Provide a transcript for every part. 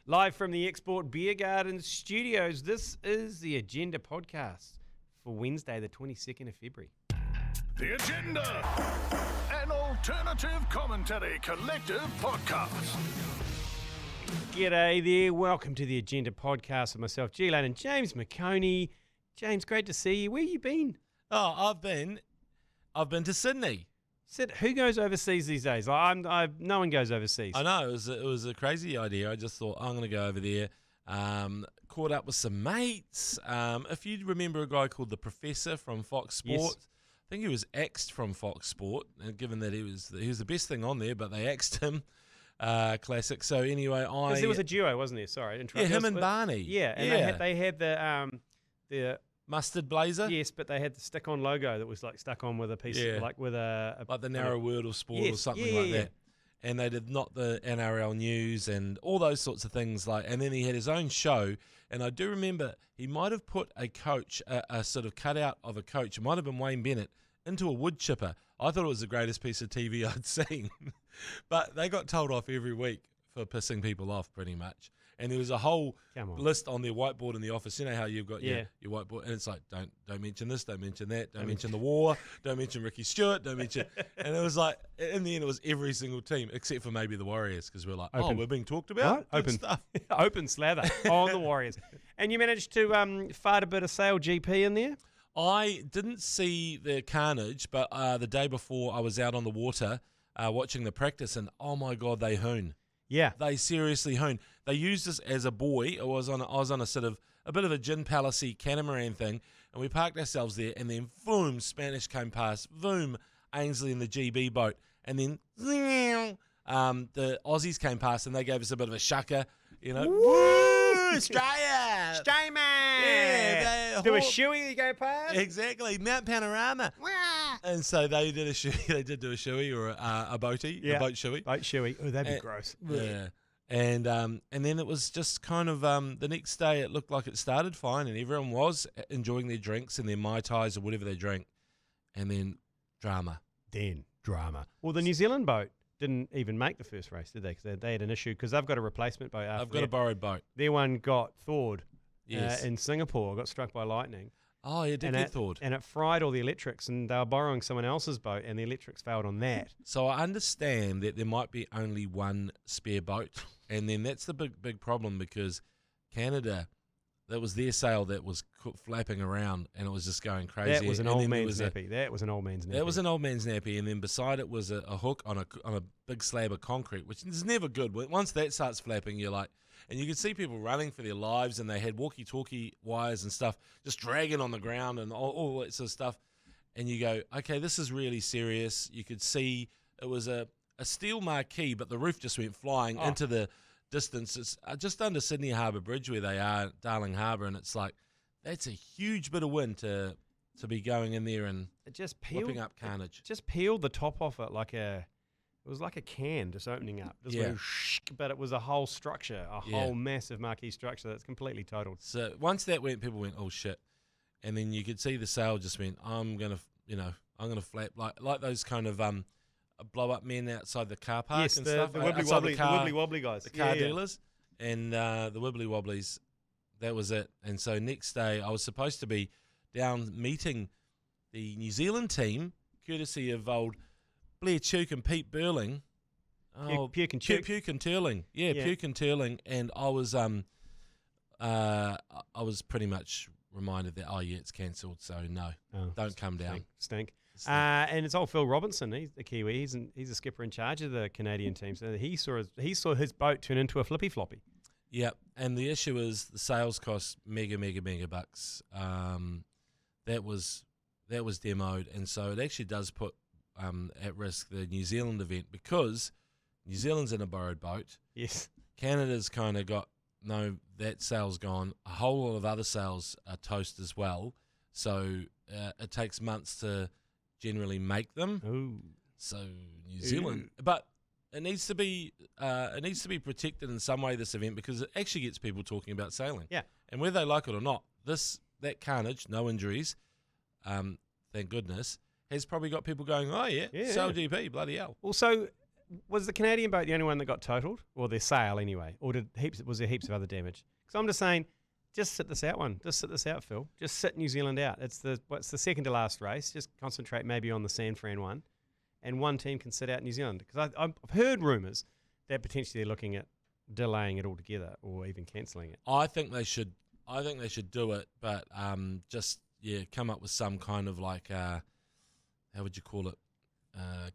Live from the Export Beer Garden studios, this is the Agenda podcast for Wednesday, the 22nd of February. The Agenda, an alternative commentary collective podcast. G'day there, welcome to the Agenda podcast with myself, G Lane, and James McOnie. James, great to see you. Where you been? Oh, I've been to Sydney. Who goes overseas these days? No one goes overseas. I know, it was a crazy idea. I just thought, I'm going to go over there. Caught up with some mates. If you remember a guy called The Professor from Fox Sport, Yes. I think he was axed from Fox Sport, given that he was the best thing on there, but they axed him. Classic. So anyway, Because there was a duo, wasn't there? Sorry, I didn't him and Barney. Yeah, and they had the mustard blazer. yes, but they had the stick-on logo that was like stuck on with a piece, like with a like the narrow word of sport yes, or something yeah, like yeah. that. And they did not the NRL news and all those sorts of things. And then he had his own show. And I do remember he might have put a coach, a sort of cutout of a coach, it might have been Wayne Bennett, into a wood chipper. I thought it was the greatest piece of TV I'd seen. But they got told off every week for pissing people off pretty much. And there was a whole list on their whiteboard in the office. You know how you've got your whiteboard, and it's like, don't mention this, don't mention that, don't mention the war, don't mention Ricky Stewart, don't mention. And it was like, in the end, it was every single team except for maybe the Warriors, because we're like, we're being talked about. Open stuff, open slather on the Warriors. And you managed to fart a bit of Sale GP in there. I didn't see the carnage, but the day before I was out on the water watching the practice, and oh my God, they hoon. Yeah. They seriously hoon. They used this as a buoy. I was on a sort of a bit of a gin palace-y catamaran thing, and we parked ourselves there, and then boom, Spanish came past, boom, Ainsley in the GB boat, and then the Aussies came past, and they gave us a bit of a shucker, Woo, Australia! Stay, man! Yeah, do a shoey you go past? Exactly, Mount Panorama. And so they did a shoey. They did do a shoey or a boaty, a boat shoey. Boat shoey. Oh, that'd be gross. Yeah. And then it was just kind of the next day it looked like it started fine and everyone was enjoying their drinks and their Mai Tais or whatever they drank. And then drama. Well, the New Zealand boat didn't even make the first race, did they? Because they had an issue because they've got a replacement boat. I've got a borrowed boat. Their one got thawed Yes. in Singapore, got struck by lightning. Oh, yeah, did get thawed. And it fried all the electrics, and they were borrowing someone else's boat, and the electrics failed on that. So I understand that there might be only one spare boat, and then that's the big problem because Canada, that was their sail that was flapping around, and it was just going crazy. That was an old man's nappy. That was an old man's nappy, and then beside it was a hook on a big slab of concrete, which is never good. Once that starts flapping, you're like, and you could see people running for their lives, and they had walkie-talkie wires and stuff just dragging on the ground and all that sort of stuff. And you go, okay, this is really serious. You could see it was a steel marquee, but the roof just went flying into the distance. It's just under Sydney Harbour Bridge where they are, Darling Harbour, and it's like that's a huge bit of wind to be going in there and it just whipping up carnage. Just peeled the top off it it was like a can just opening up. Just went but it was a whole structure, whole massive marquee structure that's completely totaled. So once that went, people went, oh shit, and then you could see the sail just went, I'm gonna flap like those kind of blow up men outside the car park and stuff. The wibbly wobbly guys. The car dealers and the wibbly wobblies. That was it. And so next day I was supposed to be down meeting the New Zealand team, courtesy of old Blair Tuke and Pete Burling. Puke and Tuke. Puke and Turling. Yeah, Puke and Turling. And I was pretty much reminded that, it's cancelled, so no, don't come down. Stink. And it's old Phil Robinson. He's the Kiwi. He's a skipper in charge of the Canadian team. So he saw his boat turn into a flippy floppy. Yeah, and the issue is the sales cost mega bucks. That was demoed, and so it actually does put at risk the New Zealand event because New Zealand's in a borrowed boat. Yes. Canada's kind of got that sale's gone. A whole lot of other sales are toast as well. So it takes months to generally make them. Ooh. So New Zealand, but it needs to be protected in some way, this event, because it actually gets people talking about sailing. Yeah. And whether they like it or not, that carnage, no injuries, thank goodness, has probably got people going, oh yeah, Sail GP, bloody hell. Also, was the Canadian boat the only one that got totaled, or their sail anyway, or was there heaps of other damage? Because I'm just saying, just sit this out one. Just sit this out, Phil. Just sit New Zealand out. It's the second to last race. Just concentrate maybe on the San Fran one, and one team can sit out New Zealand. Because I've heard rumours that potentially they're looking at delaying it altogether or even cancelling it. I think they should do it, but come up with some kind of like how would you call it?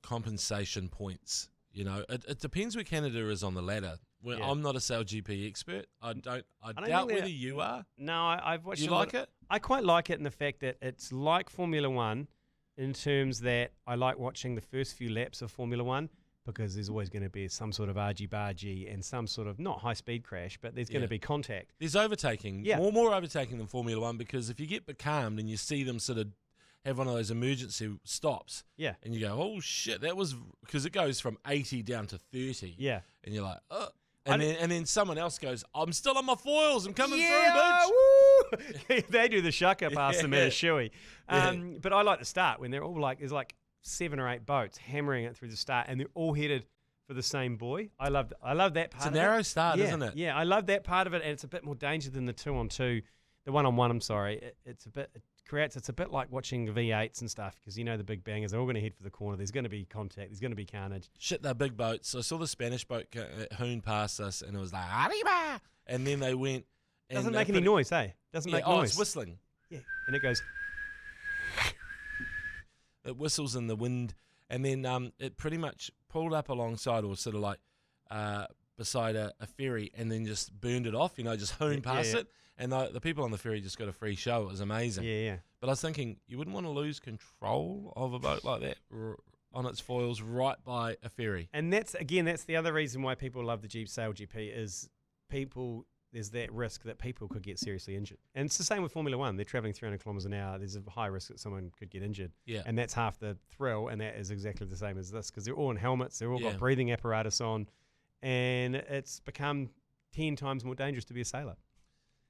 Compensation points. You know, it depends where Canada is on the ladder. I'm not a SailGP expert. I doubt whether you are. No, I've watched. You like it? I quite like it in the fact that it's like Formula One, in terms that I like watching the first few laps of Formula One, because there's always going to be some sort of argy-bargy and some sort of, not high-speed crash, but there's going to be contact. There's overtaking, more overtaking than Formula One, because if you get becalmed and you see them sort of have one of those emergency stops, and you go, oh shit, that was, because it goes from 80 down to 30, and you're like, oh. And then someone else goes, I'm still on my foils, I'm coming through, bitch. Woo! They do the shucker past them at a shoey. But I like the start when they're all like, there's like 7 or 8 boats hammering it through the start, and they're all headed for the same buoy. I love that part of it. It's a narrow start, isn't it? Yeah, I love that part of it, and it's a bit more danger than the 2-on-2. The 1-on-1, I'm sorry. It's a bit like watching the V8s and stuff, because you know the big bangers, they're all going to head for the corner. There's going to be contact. There's going to be carnage. Shit, they're big boats. I saw the Spanish boat hoon past us, and it was like, arriba! And then they went. Doesn't make any noise, hey? Doesn't make noise. Oh, it's whistling. Yeah, and it goes. It whistles in the wind, and then it pretty much pulled up alongside, or sort of like beside a ferry, and then just burned it off, just hooned past it. And the people on the ferry just got a free show. It was amazing. Yeah. But I was thinking, you wouldn't want to lose control of a boat like that on its foils right by a ferry. And that's the other reason why people love the SailGP is there's that risk that people could get seriously injured. And it's the same with Formula One. They're traveling 300 kilometres an hour. There's a high risk that someone could get injured. Yeah. And that's half the thrill, and that is exactly the same as this, because they're all in helmets. They're all got breathing apparatus on, and it's become 10 times more dangerous to be a sailor.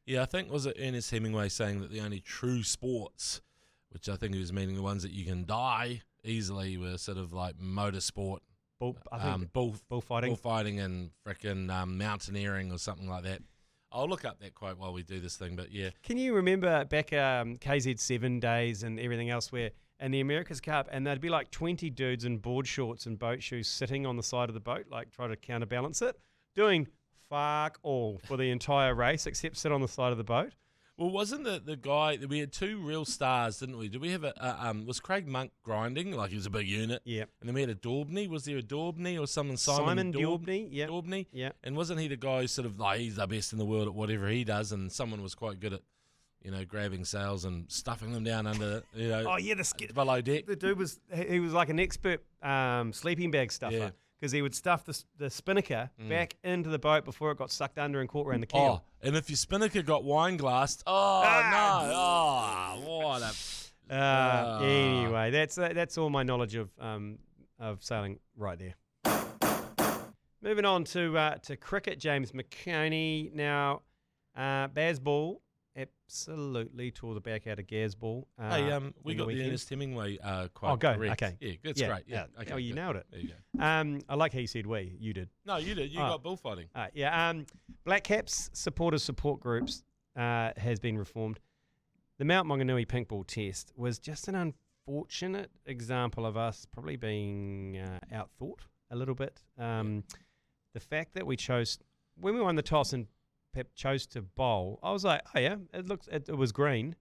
Yeah, I think, was it Ernest Hemingway saying that the only true sports, which I think he was meaning the ones that you can die easily, were sort of like motorsport, bullfighting and frickin' mountaineering or something like that. I'll look up that quote while we do this thing, but yeah. Can you remember back KZ7 days and everything else where in the America's Cup, and there'd be like 20 dudes in board shorts and boat shoes sitting on the side of the boat, like trying to counterbalance it, doing fuck all for the entire race except sit on the side of the boat? Well, wasn't the guy, we had 2 real stars, didn't we? Did we have was Craig Monk grinding? Like, he was a big unit. Yeah. And then we had a Daubney. Was there a Daubney or someone? Simon Daubney, yeah. Daubney. Yeah. And wasn't he the guy who sort of, like, he's the best in the world at whatever he does, and someone was quite good at, grabbing sails and stuffing them down under, oh, yeah, the below deck. The dude was like an expert sleeping bag stuffer. Yeah. Because he would stuff the spinnaker back into the boat before it got sucked under and caught around the keel. Oh, and if your spinnaker got wine glassed, what a... Anyway, that's all my knowledge of sailing right there. Moving on to cricket, James McOnie. Now, Bazball absolutely tore the back out of Gazball. We got the Ernest Hemingway quote. Oh, go. Correct. Okay. Yeah, that's great. Yeah. Okay, oh, you nailed it. There you go. I like how you said we. You did. No, you did. You got bullfighting. Black Caps supporters support groups has been reformed. The Mount Maunganui pink ball test was just an unfortunate example of us probably being outthought a little bit. The fact that we chose, when we won the toss and Pep chose to bowl, I was like, oh yeah, it was green.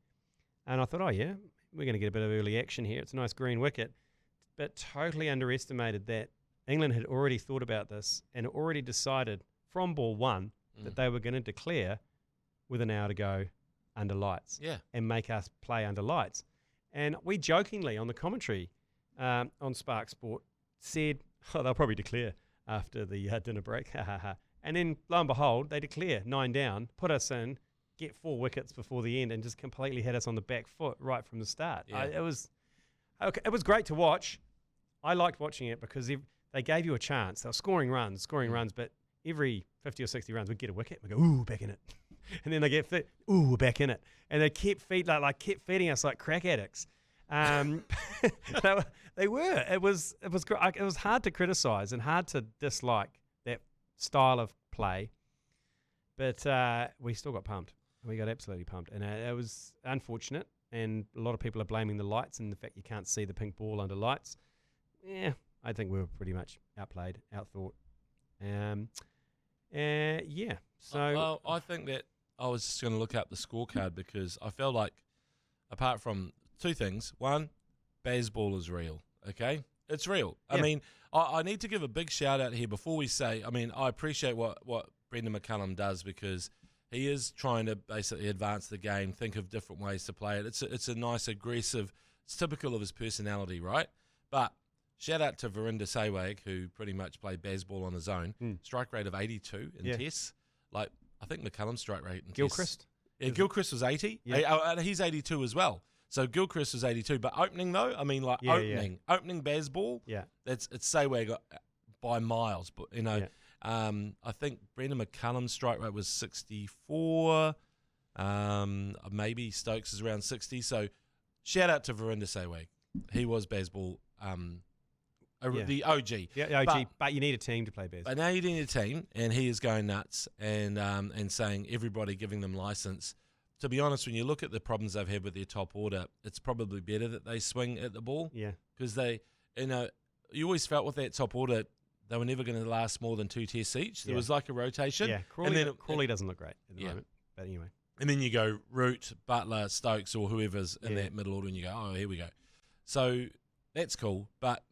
And I thought, oh yeah, we're going to get a bit of early action here. It's a nice green wicket. But totally underestimated that England had already thought about this and already decided from ball 1 that they were going to declare with an hour to go under lights and make us play under lights. And we jokingly on the commentary on Spark Sport said, oh, they'll probably declare after the dinner break. And then, lo and behold, they declare 9 down, put us in, get 4 wickets before the end, and just completely had us on the back foot right from the start. Yeah. It was great to watch. I liked watching it because they gave you a chance. They were scoring runs, but every 50 or 60 runs, we'd get a wicket. We'd go, ooh, back in it. And then they get fit, ooh, we're back in it. And they kept feeding us like crack addicts. They They were. It was hard to criticise and hard to dislike that style of play, but we still got pumped. We got absolutely pumped, and it was unfortunate. And a lot of people are blaming the lights and the fact you can't see the pink ball under lights. Yeah, I think we were pretty much outplayed, outthought. Yeah. So I think that I was just going to look up the scorecard because I felt like, apart from two things, one, baseball is real. Okay, it's real. Yeah. I mean, I need to give a big shout out here before we say. I mean, I appreciate what Brendan McCullum does because he is trying to basically advance the game, think of different ways to play it. It's a nice, aggressive. It's typical of his personality, right? But shout out to Verinder Sehwag, who pretty much played baseball on his own. Strike rate of 82 in tests. Like, I think McCullum's strike rate in Gilchrist? tests. Yeah, Gilchrist was 80. Yeah. He's 82 as well. So Gilchrist was 82. But opening, though, I mean, like opening baseball, it's Sehwag by miles. But, you know, I think Brendan McCullum's strike rate was 64. Maybe Stokes is around 60. So shout out to Verinder Sehwag. He was baseball, the OG. Yeah, OG. But you need a team to play baseball. But now you need a team, and he is going nuts and saying everybody giving them license. To be honest, when you look at the problems they've had with their top order, it's probably better that they swing at the ball. Yeah. Because you always felt with that top order, they were never going to last more than 2 tests each. There was like a rotation. Yeah, Crawley doesn't look great at the moment. But anyway. And then you go Root, Butler, Stokes, or whoever's in that middle order, and you go, oh, here we go. So that's cool. But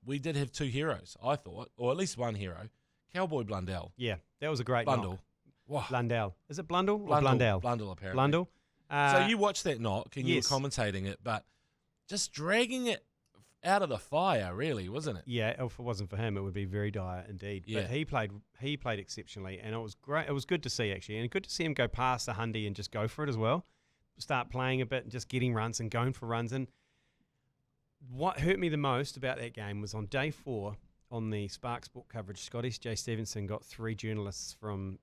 we did have 2 heroes, I thought, or at least one hero, Cowboy Blundell. Yeah, that was a great Blundell. Wow. Blundell. Is it Blundell or Blundell? Blundell, apparently. Blundell. So you watched that knock, and you were commentating it, but just dragging it out of the fire, really, wasn't it? Yeah, if it wasn't for him, it would be very dire indeed. Yeah. But he played exceptionally, and it was great. It was good to see, actually, and good to see him go past the Hundy and just go for it as well. Start playing a bit and just getting runs and going for runs. And what hurt me the most about that game was on day 4 on the Spark Sport coverage, Scottish J. Stevenson got 3 journalists from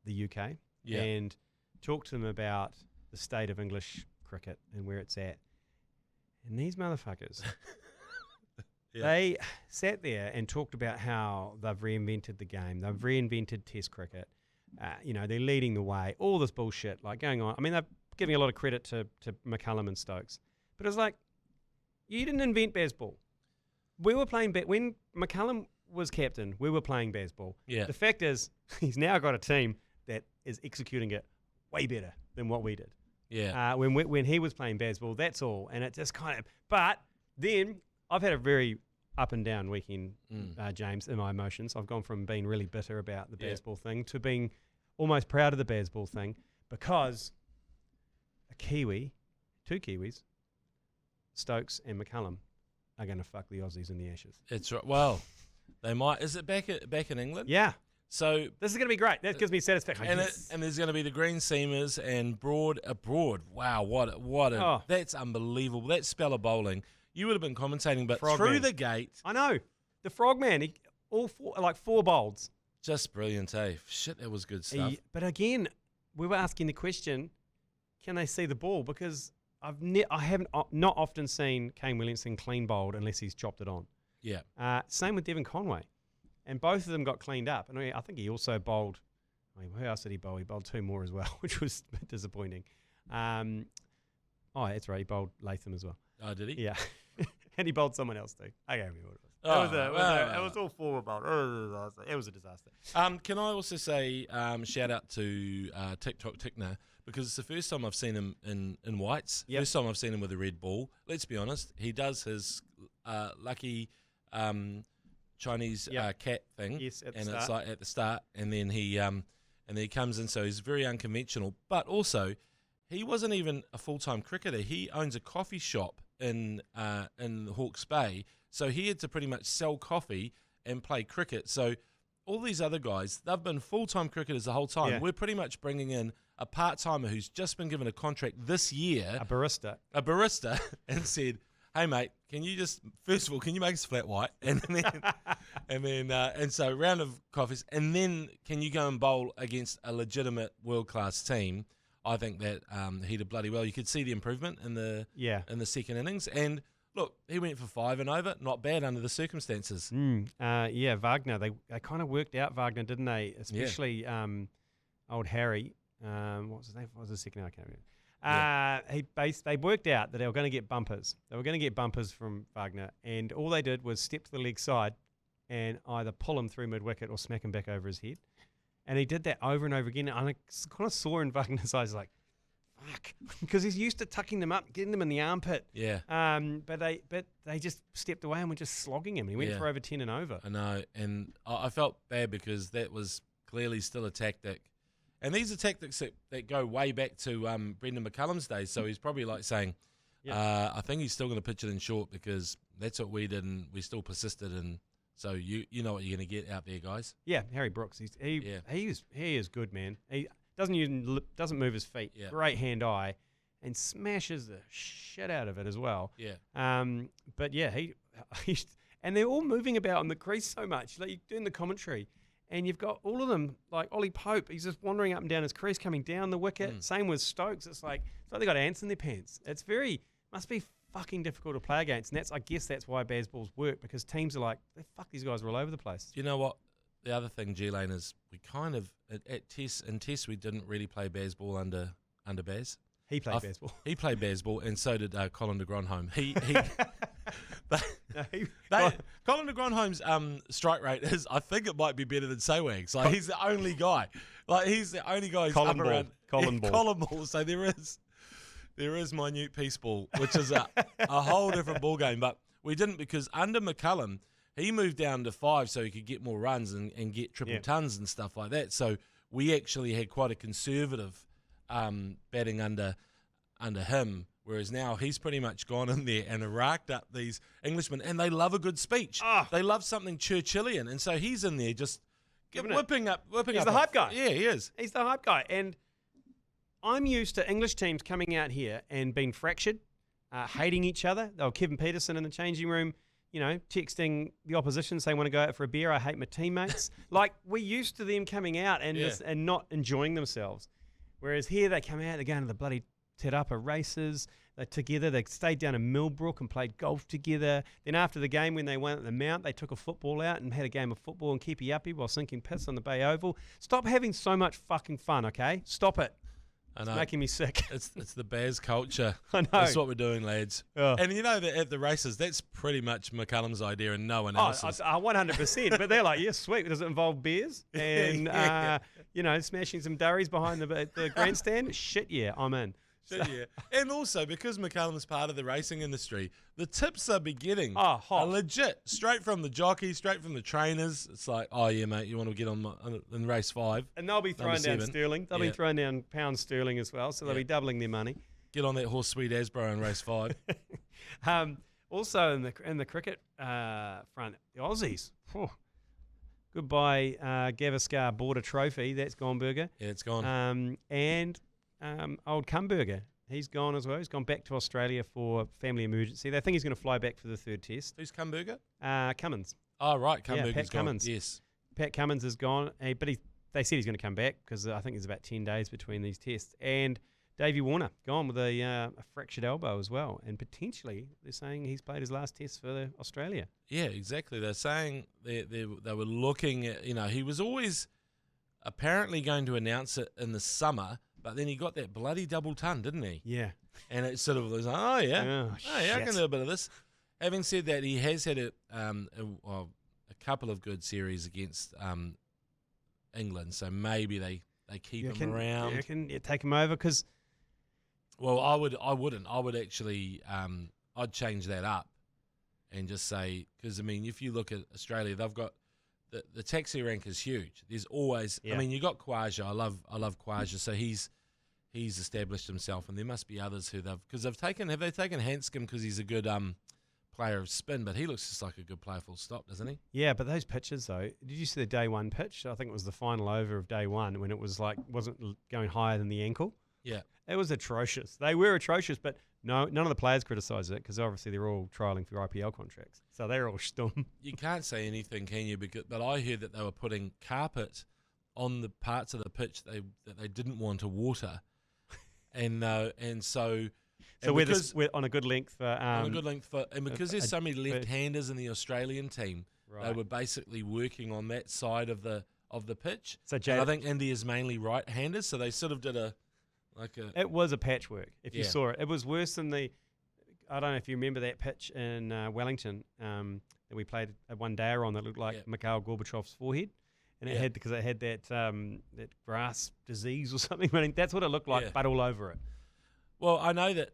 the UK and talked to them about the state of English cricket and where it's at. And these motherfuckers, they sat there and talked about how they've reinvented the game. They've reinvented Test cricket. They're leading the way. All this bullshit like going on. I mean, they're giving a lot of credit to McCullum and Stokes. But it's like, you didn't invent baseball. We were playing when McCullum was captain, we were playing baseball. Yeah. The fact is, he's now got a team that is executing it way better than what we did. Yeah. When he was playing baseball, that's all. And it just kind of... But then I've had a very up and down weekend, James, in my emotions. I've gone from being really bitter about the baseball thing to being almost proud of the baseball thing because two Kiwis, Stokes and McCullum, are going to fuck the Aussies in the Ashes. It's right. Well, they might. Is it back in England? Yeah. So this is going to be great. That gives me satisfaction. And there's going to be the green seamers and Broad. Wow, that's unbelievable. That spell of bowling. You would have been commentating, but through the gate. I know. The Frogman, all 4 bowls. Just brilliant, eh? Shit, that was good stuff. But again, we were asking the question, can they see the ball? Because I haven't not often seen Kane Williamson clean bowled unless he's chopped it on. Yeah. Same with Devon Conway. And both of them got cleaned up. And I think he also bowled, who else did he bowl? He bowled 2 more as well, which was a bit disappointing. That's right, he bowled Latham as well. Oh, did he? Yeah. And he bowled someone else too. I can't remember what it was. It was all 4 bowled. It was a disaster. Can I also say shout out to Tickner, because it's the first time I've seen him in whites. Yep. First time I've seen him with a red ball. Let's be honest, he does his lucky Chinese cat thing. Yes, it's like at the start, and then he comes in, so he's very unconventional. But also, he wasn't even a full-time cricketer. He owns a coffee shop in Hawke's Bay, so he had to pretty much sell coffee and play cricket. So all these other guys, they've been full-time cricketers the whole time. Yeah. We're pretty much bringing in a part-timer who's just been given a contract this year. A barista, and said, hey mate, can you make us flat white, and so round of coffees, and then can you go and bowl against a legitimate world class team? I think that he did bloody well. You could see the improvement in the second innings, and look, he went for 5 and over. Not bad under the circumstances. Wagner. They kind of worked out Wagner, didn't they? Especially old Harry. What was his name? What was his second name? I can't remember. They worked out that they were going to get bumpers. They were going to get bumpers from Wagner, and all they did was step to the leg side and either pull him through mid-wicket or smack him back over his head. And he did that over and over again. And I kind of saw in Wagner's eyes like, fuck, because he's used to tucking them up, getting them in the armpit. Yeah. But they just stepped away and were just slogging him. He went for over 10 and over. I know, and I felt bad because that was clearly still a tactic. And these are tactics that go way back to Brendan McCullum's days. So he's probably like saying, I think he's still going to pitch it in short because that's what we did and we still persisted. And so you know what you're going to get out there, guys. Yeah, Harry Brooks. He is good, man. He doesn't move his feet. Yeah. Great hand-eye, and smashes the shit out of it as well. Yeah. But yeah, he and they're all moving about on the crease so much. Like you're doing the commentary, and you've got all of them like Ollie Pope. He's just wandering up and down his crease, coming down the wicket. Same with Stokes. It's like they got ants in their pants. Must be fucking difficult to play against, and I guess that's why Bazballs work, because teams are like, fuck, these guys are all over the place. You know what? The other thing, G Lane, is we kind of at Tests we didn't really play Bazball under Baz. He played Bazball. He played Bazball, and so did Colin de Grandhomme. Colin de Grandhomme's strike rate is, I think it might be better than Sewag's. Like he's the only guy. Like he's the only guy who's Colin up ball. around Colin ball. Colin ball. So there is minute piece ball, which is a whole different ball game. But we didn't, because under McCullum, he moved down to 5 so he could get more runs and get triple tons and stuff like that. So we actually had quite a conservative batting under him, whereas now he's pretty much gone in there and racked up these Englishmen, and they love a good speech. They love something Churchillian, and so he's in there just whipping up. He's the hype guy. Yeah, he is. He's the hype guy, and I'm used to English teams coming out here and being fractured, hating each other. They were Kevin Peterson in the changing room, texting the opposition saying, want to go out for a beer, I hate my teammates. Like, we're used to them coming out and not enjoying themselves. Whereas here they come out, they're going to the bloody Toppa races, they're together, they stayed down in Millbrook and played golf together. Then after the game, when they went at the Mount, they took a football out and had a game of football and keepy uppy while sinking piss on the Bay Oval. Stop having so much fucking fun, okay? Stop it. It's making me sick. It's the Baz culture. I know. That's what we're doing, lads. Oh. And at the races, that's pretty much McCullum's idea and no one else's. 100%. But they're like, yeah, sweet. Does it involve beers? And, smashing some durries behind the grandstand? Shit, yeah, I'm in. And also, because McCullum's part of the racing industry, the tips are beginning hot. Are legit, straight from the jockeys, straight from the trainers. It's like, oh yeah, mate, you want to get on in race 5. And they'll be throwing down sterling. They'll be throwing down pound sterling as well, so they'll be doubling their money. Get on that horse Sweet Asbro in race 5. Also in the cricket front, the Aussies. Goodbye, Gavaskar Border Trophy. That's gone, Burger. Yeah, it's gone. And old Kumberger, he's gone as well. He's gone back to Australia for family emergency. They think he's going to fly back for the 3rd test. Who's Kumberger? Cummins. Oh, right. Kumberger's Pat gone. Cummins. Yes. Pat Cummins is gone, but they said he's going to come back because I think there's about 10 days between these tests. And Davey Warner, gone with a fractured elbow as well. And potentially, they're saying he's played his last test for Australia. Yeah, exactly. They're saying they were looking at, he was always apparently going to announce it in the summer, but then he got that bloody double ton, didn't he? Yeah. And it sort of was like, I can do a bit of this. Having said that, he has had a couple of good series against England, so maybe they keep him around. You can take him over because... Well, I wouldn't. I would actually, I'd change that up and just say, because, if you look at Australia, they've got, the taxi rank is huge. There's always, you got Khawaja. I love Khawaja, so he's established himself, and there must be others who have they taken Hanscom because he's a good player of spin, but he looks just like a good player full stop, doesn't he? Yeah, but those pitches though, did you see the day 1 pitch? I think it was the final over of day 1 when it was wasn't going higher than the ankle. Yeah. It was atrocious. They were atrocious, but none of the players criticised it because obviously they're all trialling for IPL contracts. So they're all stum. You can't say anything, can you? But I heard that they were putting carpet on the parts of the pitch that they didn't want to water. And so So we're on a good length for on a good length and because there's so many left-handers in the Australian team, they were basically working on that side of the pitch. So I think India's mainly right-handers, so they sort of did it was a patchwork. If you saw it, it was worse than I don't know if you remember that pitch in Wellington that we played at one day on that looked like Mikhail Gorbachev's forehead. And it had that grass disease or something. I mean, that's what it looked like, but all over it. Well, I know that.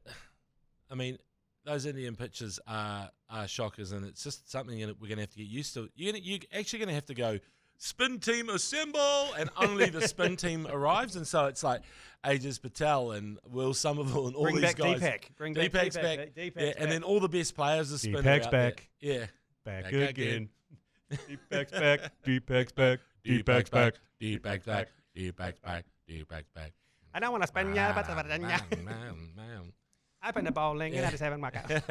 I mean, those Indian pitches are shockers, and it's just something that we're going to have to get used to. You're actually going to have to go spin team assemble, and only the spin team arrives, and so it's like Aegis Patel and Will Somerville and all these guys. Bring back Deepak's back. And then all the best players are spinning. Deepak's back. There. Yeah, back again. Deepak's back. Deepak's back. Deepak's back. Deepak's back. Deepak's back. Deepak's back. I don't want to spin ya, but open the bowling and I just haven't worked out.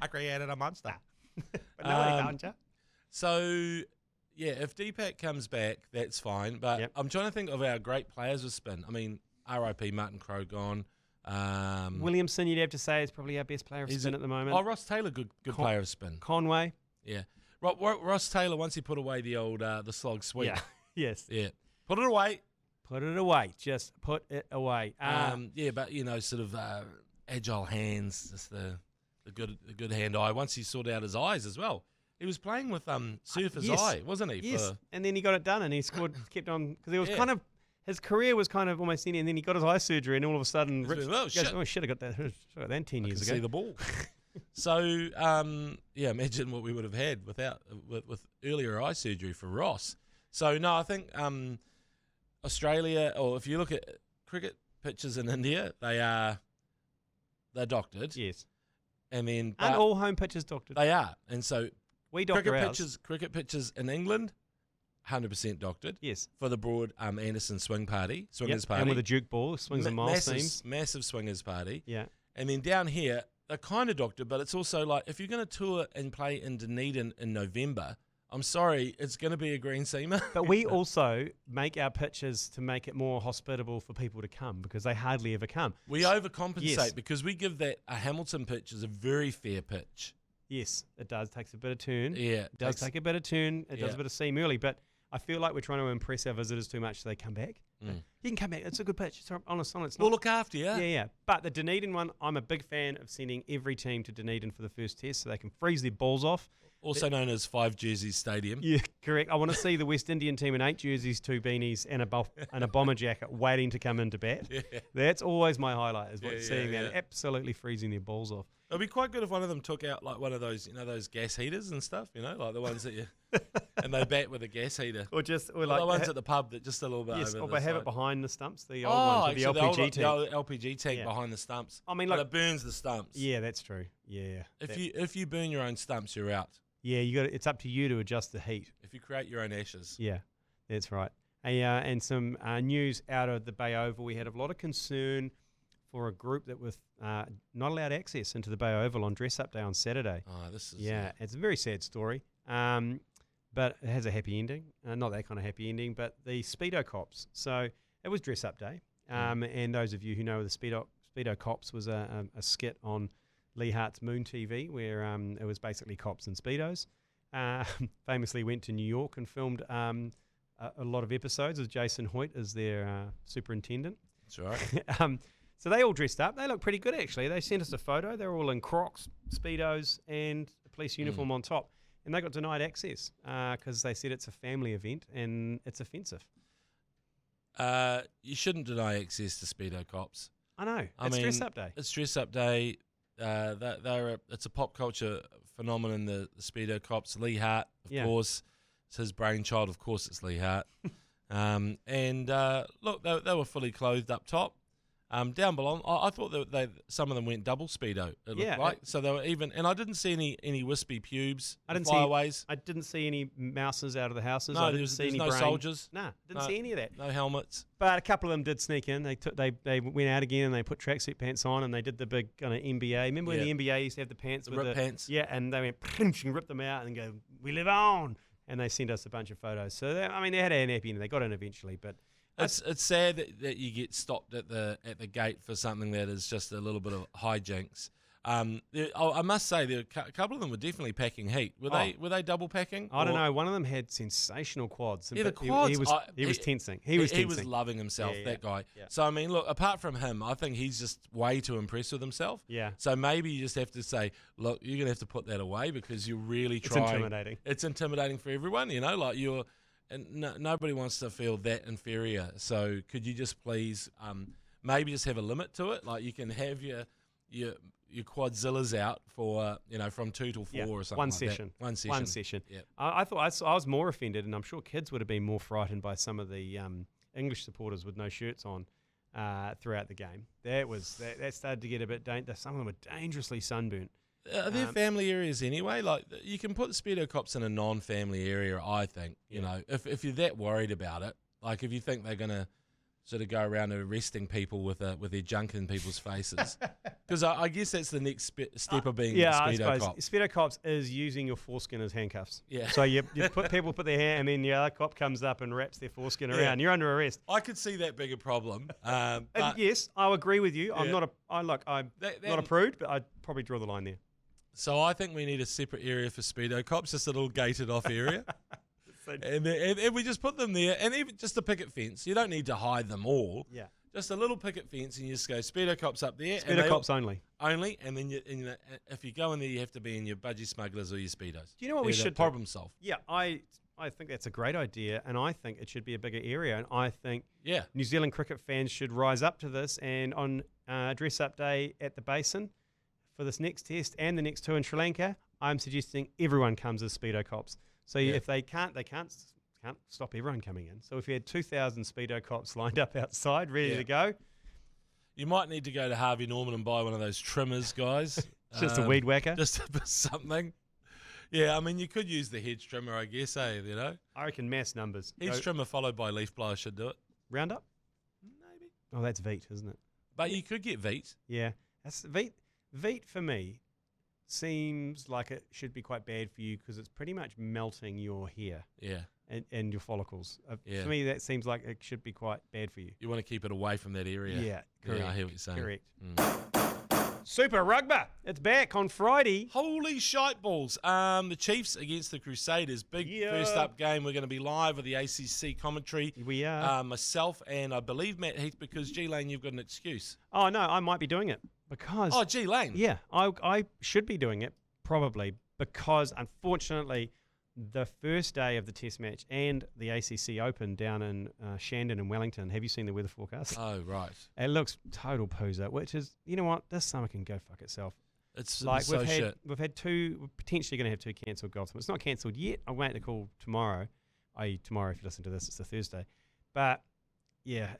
I created a monster. But nobody found ya. So, if Deepak comes back, that's fine. But I'm trying to think of our great players with spin. I mean, R.I.P. Martin Crowe gone. Williamson, you'd have to say, is probably our best player of spin at the moment. Oh, Ross Taylor, good player of spin. Conway. Yeah. Ross Taylor, once he put away the old the slog sweep. Yeah. Yes. Yeah. Put it away. Put it away. Just put it away. But sort of agile hands, just the good hand-eye. Once he sorted out his eyes as well, he was playing with Surfer's eye, wasn't he? Yes, and then he got it done, and he scored. Kept on because he was kind of his career was kind of almost ending, and then he got his eye surgery, and all of a sudden, shit! Oh shit! I got that 10 years ago. See the ball. So imagine what we would have had with earlier eye surgery for Ross. So no, I think Australia, or if you look at cricket pitches in India, they're doctored. Yes. And then aren't all home pitches doctored? They are. And so we doctor cricket pitches in England, 100% doctored. Yes. For the Broad Anderson swingers party. And with a Duke ball, swings and miles seams. Massive swingers party. Yeah. And then down here, they're kind of doctored, but it's also like if you're going to tour and play in Dunedin in November, I'm sorry, it's going to be a green seamer. But we also make our pitches to make it more hospitable for people to come because they hardly ever come. We overcompensate because we give that a Hamilton pitch is a very fair pitch. Yes, it does. Takes a bit of turn. Yeah. It does take a bit of turn. It does a bit of seam early, but I feel like we're trying to impress our visitors too much so they come back. Mm. You can come back. It's a good pitch. It's honest. We'll look after you. Yeah. But the Dunedin one, I'm a big fan of sending every team to Dunedin for the first test so they can freeze their balls off. Also known as 5 Jerseys Stadium. Yeah, correct. I want to see the West Indian team in 8 jerseys, 2 beanies, and a bomber jacket waiting to come into bat. Yeah. That's always my highlight, is seeing that absolutely freezing their balls off. It'd be quite good if one of them took out like one of those, those gas heaters and stuff, like the ones that you, and they bat with a gas heater. Or like the ones at the pub that just a little bit over or the have side. it behind the stumps, the old ones with the LPG tank. The old LPG tank behind the stumps. I mean, but it burns the stumps. Yeah, that's true. Yeah. If you burn your own stumps, you're out. Yeah, it's up to you to adjust the heat. If you create your own ashes. Yeah, that's right. And some news out of the Bay Oval. We had a lot of concern for a group that was not allowed access into the Bay Oval on dress-up day on Saturday. Oh, this is... Yeah, it's a very sad story, but it has a happy ending. Not that kind of happy ending, but the Speedo Cops. So it was dress-up day, and those of you who know the Speedo Cops was a skit on Lee Hart's Moon TV where it was basically cops in Speedos. Famously went to New York and filmed a lot of episodes with Jason Hoyt as their superintendent. That's right. So they all dressed up. They look pretty good, actually. They sent us a photo. They were all in Crocs, Speedos, and a police uniform on top. And they got denied access because they said it's a family event and it's offensive. You shouldn't deny access to Speedo Cops. I know. It's dress-up day. It's dress-up day. It's a pop culture phenomenon, the Speedo Cops. Lee Hart, of course. It's his brainchild. Of course, it's Lee Hart. Look, they were fully clothed up top. Down below, I thought that some of them went double Speedo, it looked like. So they were even, and I didn't see any wispy pubes, flyaways. I didn't see any mouses out of the houses. No, I didn't see any no brain. soldiers. Nah, didn't see any of that. No helmets. But a couple of them did sneak in. They went out again and they put tracksuit pants on and they did the big kind of NBA. Remember when the NBA used to have the pants with rip pants? Yeah, and they went and ripped them out and go, "We live on." And they sent us a bunch of photos. So they had a happy ending. They got in eventually, but It's sad that you get stopped at the gate for something that is just a little bit of hijinks. I must say, a couple of them were definitely packing heat. Were they double packing? I don't know. One of them had sensational quads. Yeah, the quads. He was tensing. He was tensing. He was loving himself, that guy. Yeah. So, I mean, look, apart from him, I think he's just way too impressed with himself. Yeah. So maybe you just have to say, look, you're going to have to put that away because you're really trying. It's intimidating. It's intimidating for everyone, like you're, and nobody wants to feel that inferior. So could you just please maybe just have a limit to it? Like you can have your quadzillas out for from 2 till 4 or something. One session. Yeah. I thought I was more offended, and I'm sure kids would have been more frightened by some of the English supporters with no shirts on throughout the game. That started to get a bit dangerous. Some of them were dangerously sunburnt. Are there family areas anyway? Like you can put speedo cops in a non-family area. I think if you're that worried about it, like if you think they're gonna sort of go around arresting people with their junk in people's faces, because I guess that's the next step of being a speedo cop. Speedo cops is using your foreskin as handcuffs. Yeah. So you put their hand, and then the other cop comes up and wraps their foreskin around. You're under arrest. I could see that being a problem. And yes, I agree with you. I'm not a prude, but I'd probably draw the line there. So I think we need a separate area for speedo cops, just a little gated off area. And we just put them there, and even just a picket fence. You don't need to hide them all. Yeah. Just a little picket fence, and you just go speedo cops up there. Speedo cops only. Only, and then if you go in there, you have to be in your budgie smugglers or your speedos. Do you know what we should problem solve? Yeah, I think that's a great idea, and I think it should be a bigger area, and I think New Zealand cricket fans should rise up to this, and on dress-up day at the Basin for this next test and the next two in Sri Lanka, I'm suggesting everyone comes as speedo cops. So if they can't stop everyone coming in. So if you had 2,000 speedo cops lined up outside, ready to go, you might need to go to Harvey Norman and buy one of those trimmers, guys. Just a weed whacker, just something. Yeah, I mean you could use the hedge trimmer, I guess. I reckon mass numbers. Hedge trimmer followed by leaf blower should do it. Roundup, maybe. Oh, that's Veet, isn't it? But you could get Veet. Yeah, that's Veet. Veet for me seems like it should be quite bad for you because it's pretty much melting your hair. Yeah. And your follicles. For me, that seems like it should be quite bad for you. You want to keep it away from that area. Yeah, correct. Yeah, I hear what you're saying. Correct. Super Rugby. It's back on Friday. Holy shite balls. The Chiefs against the Crusaders. Big first up game. We're going to be live with the ACC commentary. We are. Myself and I believe Matt Heath, because G Lane, you've got an excuse. Oh, no, I might be doing it. Because G Lane. Yeah, I should be doing it probably because unfortunately the first day of the Test match and the ACC Open down in Shandon and Wellington. Have you seen the weather forecast? Oh right, it looks total poozer. Which is, you know what, this summer can go fuck itself. It's like so shit. We've had two. We're potentially going to have two cancelled golf tournaments. It's not cancelled yet. I'll wait to call tomorrow. Tomorrow if you listen to this, it's the Thursday. But yeah,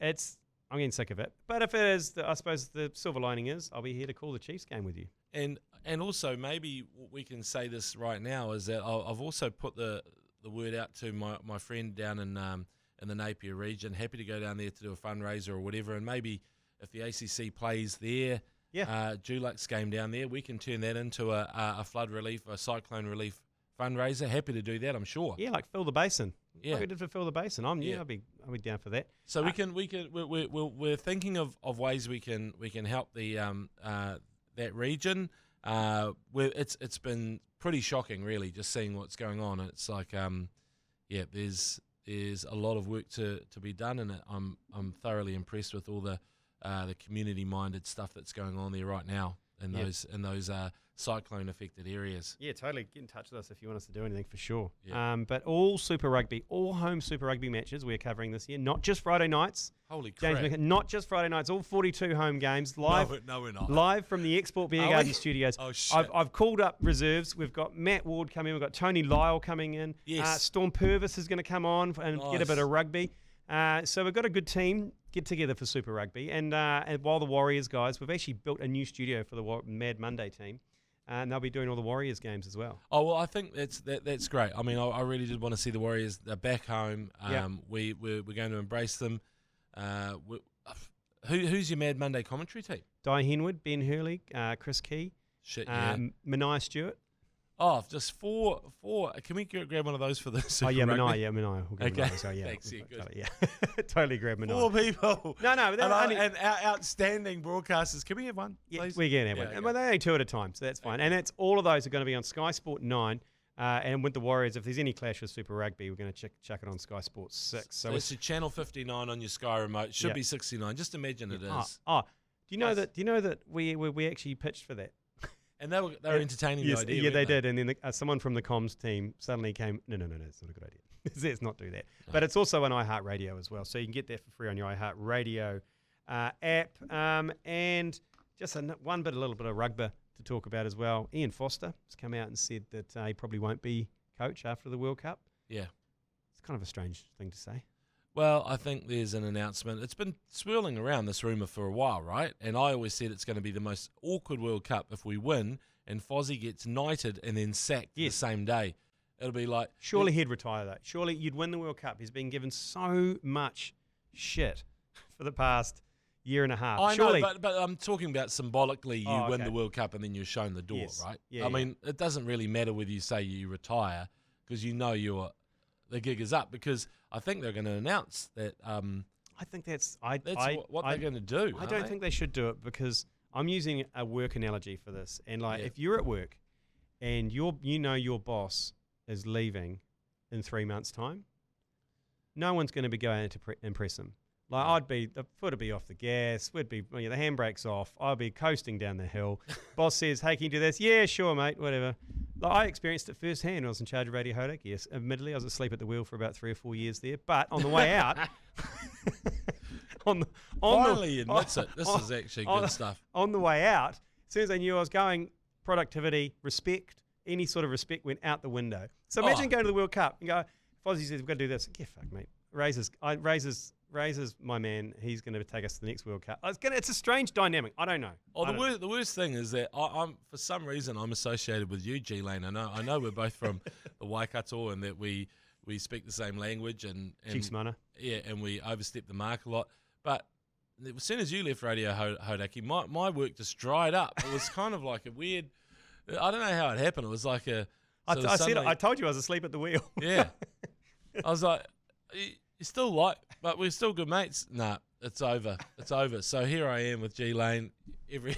I'm getting sick of it. But if it is, I suppose the silver lining is I'll be here to call the Chiefs game with you. And also maybe we can say this right now is that I've also put the word out to my friend down in the Napier region. Happy to go down there to do a fundraiser or whatever. And maybe if the ACC plays their Dulux game down there, we can turn that into a flood relief, a cyclone relief fundraiser. Happy to do that, I'm sure. Yeah, like fill the basin. Yeah, like we did for fill the basin. I'll be down for that. So we're thinking of ways we can help the that region. It's been pretty shocking, really, just seeing what's going on. It's like there's a lot of work to be done, and I'm thoroughly impressed with all the community minded stuff that's going on there right now in those cyclone affected areas. Yeah, totally. Get in touch with us if you want us to do anything, for sure. Yeah. But all Super Rugby, all home Super Rugby matches we're covering this year, not just Friday nights. Holy crap. James, not just Friday nights, all 42 home games live. No, we're not. Live from the Export Beer Garden Studios. Oh, shit. I've called up reserves. We've got Matt Ward coming in. We've got Tony Lyle coming in. Yes. Storm Purvis is going to come on and get a bit of rugby. So we've got a good team get together for Super Rugby. And while the Warriors guys, we've actually built a new studio for the Mad Monday team. And they'll be doing all the Warriors games as well. Oh, well, I think that's great. I mean, I really did want to see the Warriors. They're back home. We're going to embrace them. Who's your Mad Monday commentary team? Di Henwood, Ben Hurley, Chris Key, Mania Stewart. Oh, just four. Can we grab one of those for the Super McOnie. Rugby? Yeah, McOnie. We'll grab Okay. one of those. Oh, yeah. Thanks, yeah, good. Totally, yeah. Totally grab McOnie. 4 people. No, but and our outstanding broadcasters. Can we have one, please? We can have one. Okay. Well, they're only 2 at a time, so that's fine. And that's all of those are going to be on Sky Sport 9. And with the Warriors, if there's any clash with Super Rugby, we're going to chuck it on Sky Sport 6. So it's a channel 59 on your Sky remote. Should be 69. Just imagine it is. Do you know that we actually pitched for that? And they were entertaining the idea. Yeah, they did. And then someone from the comms team suddenly came, no, it's not a good idea. Let's not do that. No. But it's also on iHeartradio as well. So you can get that for free on your iHeartradio app. And just a little bit of rugby to talk about as well. Ian Foster has come out and said that he probably won't be coach after the World Cup. Yeah. It's kind of a strange thing to say. Well, I think there's an announcement. It's been swirling around, this rumour, for a while, right? And I always said it's going to be the most awkward World Cup if we win and Fozzie gets knighted and then sacked the same day. It'll be like... Surely he'd retire, though. Surely you'd win the World Cup. He's been given so much shit for the past year and a half. I Surely. know, but I'm talking about symbolically you win the World Cup and then you're shown the door, right? Yeah, I mean, it doesn't really matter whether you say you retire because you know the gig is up, because I think they're going to announce that. I think that's what they're going to do. I don't think they should do it, because I'm using a work analogy for this. And if you're at work and your boss is leaving in 3 months' time, no one's going to be going to impress him. The foot would be off the gas, the handbrake's off, I'd be coasting down the hill. Boss says, hey, can you do this? Yeah, sure, mate, whatever. I experienced it firsthand. I was in charge of Radio Hodak. Yes, admittedly, I was asleep at the wheel for about 3 or 4 years there. But on the way out, Finally admits it. This is actually good stuff. On the way out, as soon as I knew I was going, productivity, respect, any sort of respect went out the window. So imagine going to the World Cup and go, Fozzie says, we've got to do this. Yeah, fuck, mate. Raises my man. He's going to take us to the next World Cup. It's a strange dynamic. I don't know. The worst thing is that I'm for some reason I'm associated with you, G Lane. I know we're both from the Waikato and that we speak the same language and Cheeksmana. Yeah, and we overstep the mark a lot. But as soon as you left Radio Hodaki, my work just dried up. It was kind of like a weird. I don't know how it happened. It was like a. I told you I was asleep at the wheel. Yeah, I was like. You're still but we're still good mates. Nah, it's over. It's over. So here I am with G Lane every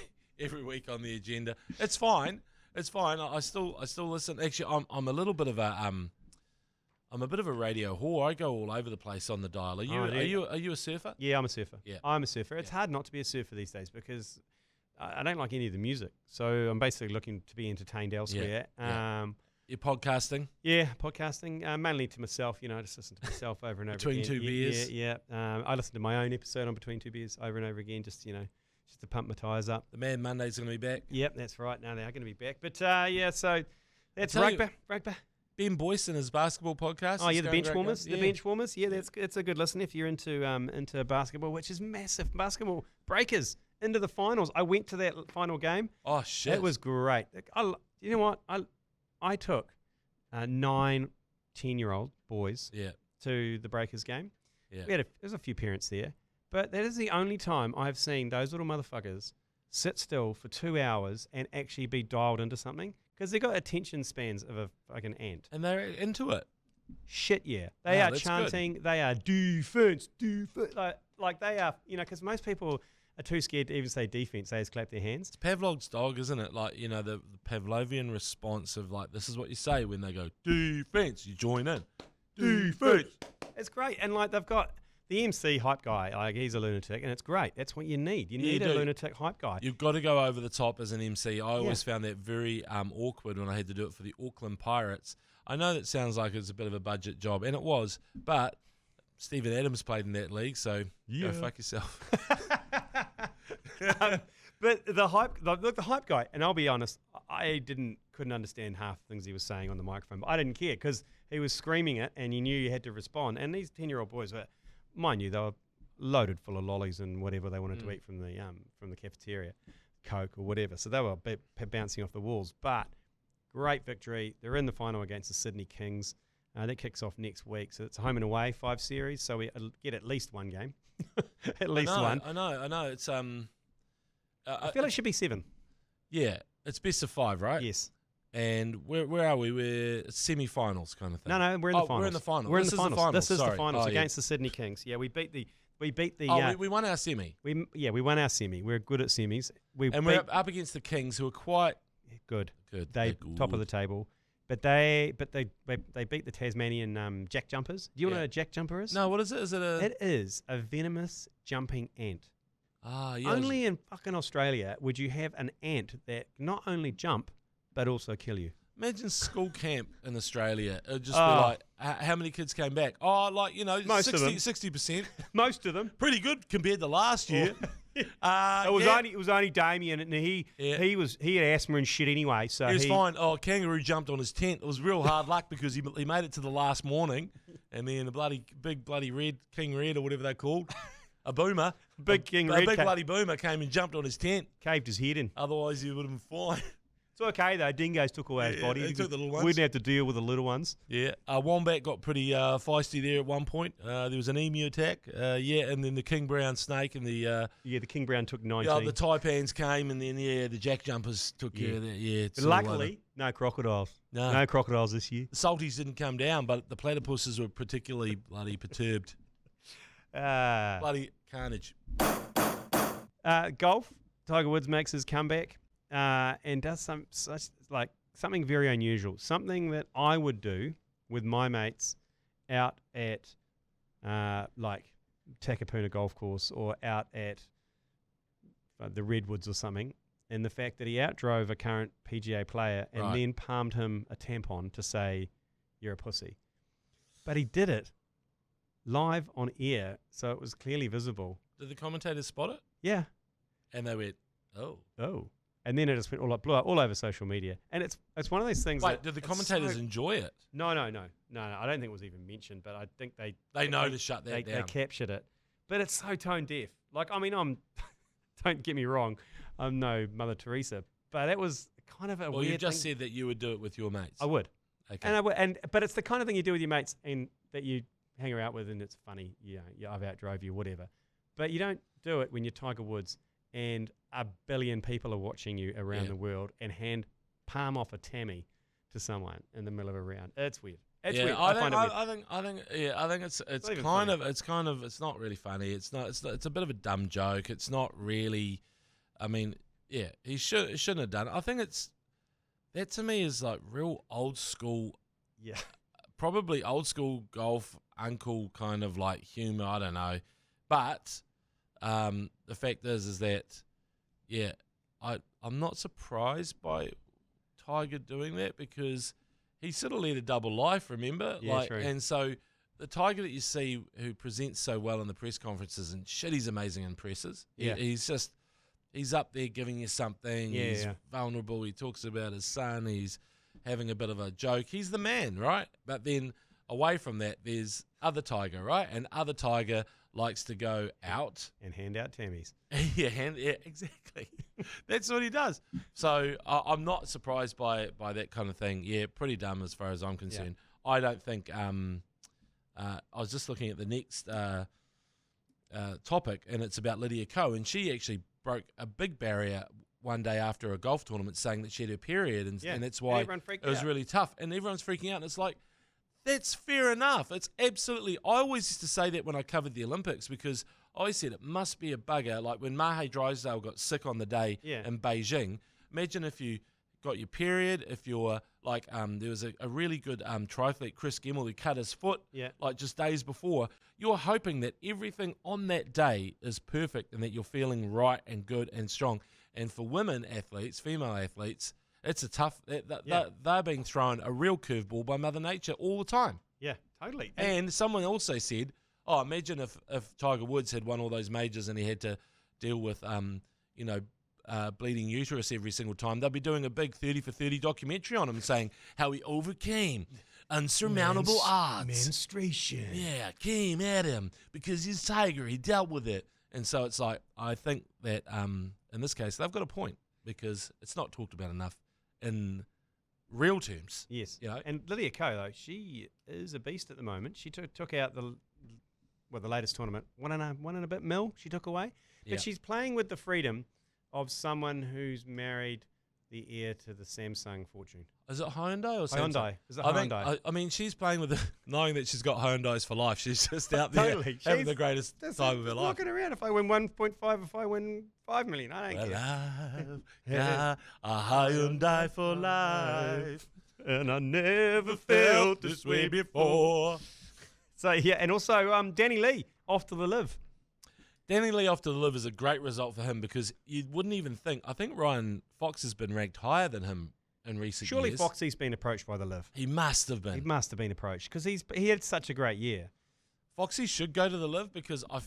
week on the agenda. It's fine. It's fine. I still listen. Actually, I'm a little bit of I'm a bit of a radio whore. I go all over the place on the dial. Are you a surfer? Yeah, I'm a surfer. Yeah, I'm a surfer. It's hard not to be a surfer these days because I don't like any of the music. So I'm basically looking to be entertained elsewhere. Yeah. You're podcasting? Yeah, podcasting, mainly to myself. I just listen to myself over and over Between again. two beers? Yeah. I listen to my own episode on Between Two Beers over and over again, just to pump my tyres up. The Man Monday's going to be back? Yep, that's right. No, they are going to be back. But, so that's rugby. Ben Boyce and his basketball podcast. Oh, yeah, the Benchwarmers. Yeah. The Benchwarmers. Yeah, it's a good listen if you're into basketball, which is massive. Basketball breakers into the finals. I went to that final game. Oh, shit. It was great. You know what? I took 9, 10-year-old boys to the Breakers game. Yeah. There's a few parents there. But that is the only time I've seen those little motherfuckers sit still for 2 hours and actually be dialed into something, because they've got attention spans of a fucking ant. And they're into it. Shit, yeah. They are chanting. Good. They are defense. Like they are, because most people are too scared to even say defense. They just clap their hands. It's Pavlov's dog, isn't it? Like, the Pavlovian response of like, this is what you say when they go, defense. You join in. Defense. It's great. And like they've got the MC hype guy. Like, he's a lunatic, and it's great. That's what you need. You need a lunatic hype guy. You've got to go over the top as an MC. I always found that very awkward when I had to do it for the Auckland Pirates. I know that sounds like it's a bit of a budget job, and it was, but Stephen Adams played in that league, so go fuck yourself. But the hype guy, and I'll be honest, I couldn't understand half the things he was saying on the microphone, but I didn't care because he was screaming it, and you knew you had to respond. And these 10-year-old boys were, mind you, they were loaded full of lollies and whatever they wanted to eat from the cafeteria, Coke or whatever. So they were bouncing off the walls. But great victory. They're in the final against the Sydney Kings. That kicks off next week. So it's a home and away 5 series. So we get at least one game. At least one. I know. It's I feel it should be 7. Yeah, it's best of 5, right? Yes. And where are we? We're semi-finals kind of thing. No, we're in the finals. We're in the finals. We're in This the is finals. This is Sorry. the finals Oh, against the Sydney Kings. Yeah, we beat the. We won our semi. We won our semi. We're good at semis. We're up against the Kings, who are quite good. Good. They top of the table. But they beat the Tasmanian jack jumpers. Do you know what a jack jumper is? No, what is it? Is it a? It is a venomous jumping ant. Ah, yeah. Only in fucking Australia would you have an ant that not only jump but also kill you. Imagine school camp in Australia. It'd just be like, how many kids came back? Oh, like, Most of them. 60%. Most of them. Pretty good compared to last year. It was only Damien, and he had asthma and shit anyway. So he was fine. Oh, kangaroo jumped on his tent. It was real hard luck because he made it to the last morning, and then a big bloody red king red or whatever they're called, a boomer, a big bloody boomer came and jumped on his tent, caved his head in. Otherwise, he would have been fine. It's okay though. Dingoes took away his body. They took the little ones. We didn't have to deal with the little ones. Yeah, wombat got pretty feisty there at one point. There was an emu attack. And then the king brown snake and the the king brown took 19. The taipans came, and then the jack jumpers took care of that. Yeah, but luckily, no crocodiles. No crocodiles this year. The salties didn't come down, but the platypuses were particularly bloody perturbed. Bloody carnage. Golf. Tiger Woods makes his comeback. And does something very unusual, something that I would do with my mates out at like Takapuna Golf Course or out at the Redwoods or something. And the fact that he outdrove a current PGA player and then palmed him a tampon to say you're a pussy, but he did it live on air, so it was clearly visible. Did the commentators spot it? Yeah, and they went, oh. And then it just went blew up all over social media. And it's one of those things. Wait, did the commentators enjoy it? No. I don't think it was even mentioned, but I think they know to shut that down. They captured it. But it's so tone deaf. Like, I mean, don't get me wrong, I'm no Mother Teresa, but that was kind of a weird thing. Well, you just said that you would do it with your mates. I would. Okay. But it's the kind of thing you do with your mates and that you hang around with, and it's funny. Yeah, I've outdrove you, whatever. But you don't do it when you're Tiger Woods and a billion people are watching you around the world and palm off a tammy to someone in the middle of a round. It's weird. It's weird. I think it's not really funny. It's a bit of a dumb joke. It's not really. I mean, he shouldn't have done it. I think that to me is like real old school. Yeah. Probably old school golf uncle kind of like humor. I don't know, but the fact is that I'm not surprised by Tiger doing that because he sort of led a double life, remember? Yeah, true. And so the Tiger that you see who presents so well in the press conferences and shit, he's amazing in presses. Yeah. He's up there giving you something. Yeah, he's vulnerable. He talks about his son. He's having a bit of a joke. He's the man, right? But then away from that, there's other Tiger, right? And other Tiger likes to go out and hand out tammies. yeah, exactly. That's what he does. So I'm not surprised by that kind of thing. Yeah, pretty dumb as far as I'm concerned. Yeah. I don't think. I was just looking at the next topic, and it's about Lydia Ko, and she actually broke a big barrier one day after a golf tournament, saying that she had her period, and that's why it was really tough. And everyone's freaking out, and it's like, that's fair enough. It's absolutely. I always used to say that when I covered the Olympics because I always said it must be a bugger. Like when Mahe Drysdale got sick on the day in Beijing. Imagine if you got your period. If you're like, there was a really good triathlete, Chris Gemmell, who cut his foot like just days before. You're hoping that everything on that day is perfect and that you're feeling right and good and strong. And for women athletes, female athletes, it's a tough. They're being thrown a real curveball by Mother Nature all the time. Yeah, totally. And someone also said, "Oh, imagine if Tiger Woods had won all those majors and he had to deal with bleeding uterus every single time. They'd be doing a big 30 for 30 documentary on him, saying how he overcame unsurmountable odds. Menstruation. Yeah, came at him because he's Tiger. He dealt with it, and so it's like I think that in this case they've got a point because it's not talked about enough in real terms. Yes, and Lydia Ko, though, she is a beast at the moment. She took out the latest tournament, one and a bit mil she took away, but she's playing with the freedom of someone who's married the heir to the Samsung fortune. Is it Hyundai or Samsung? Hyundai. Is it I Hyundai? think, I mean, she's playing with knowing that she's got Hyundais for life. She's just out there Totally. having She's- the greatest time of her life. Walking around. If I win 1.5, if I win 5 million, I don't Well, care. I've got a Hyundai for life, And I never felt this way before. So yeah, and also Danny Lee off to the live. Danny Lee off to the live is a great result for him because you wouldn't even think. I think Ryan Fox has been ranked higher than him in recent Surely years. Foxy's been approached by the live. He must have been. He must have been approached because he had such a great year. Foxy should go to the live because I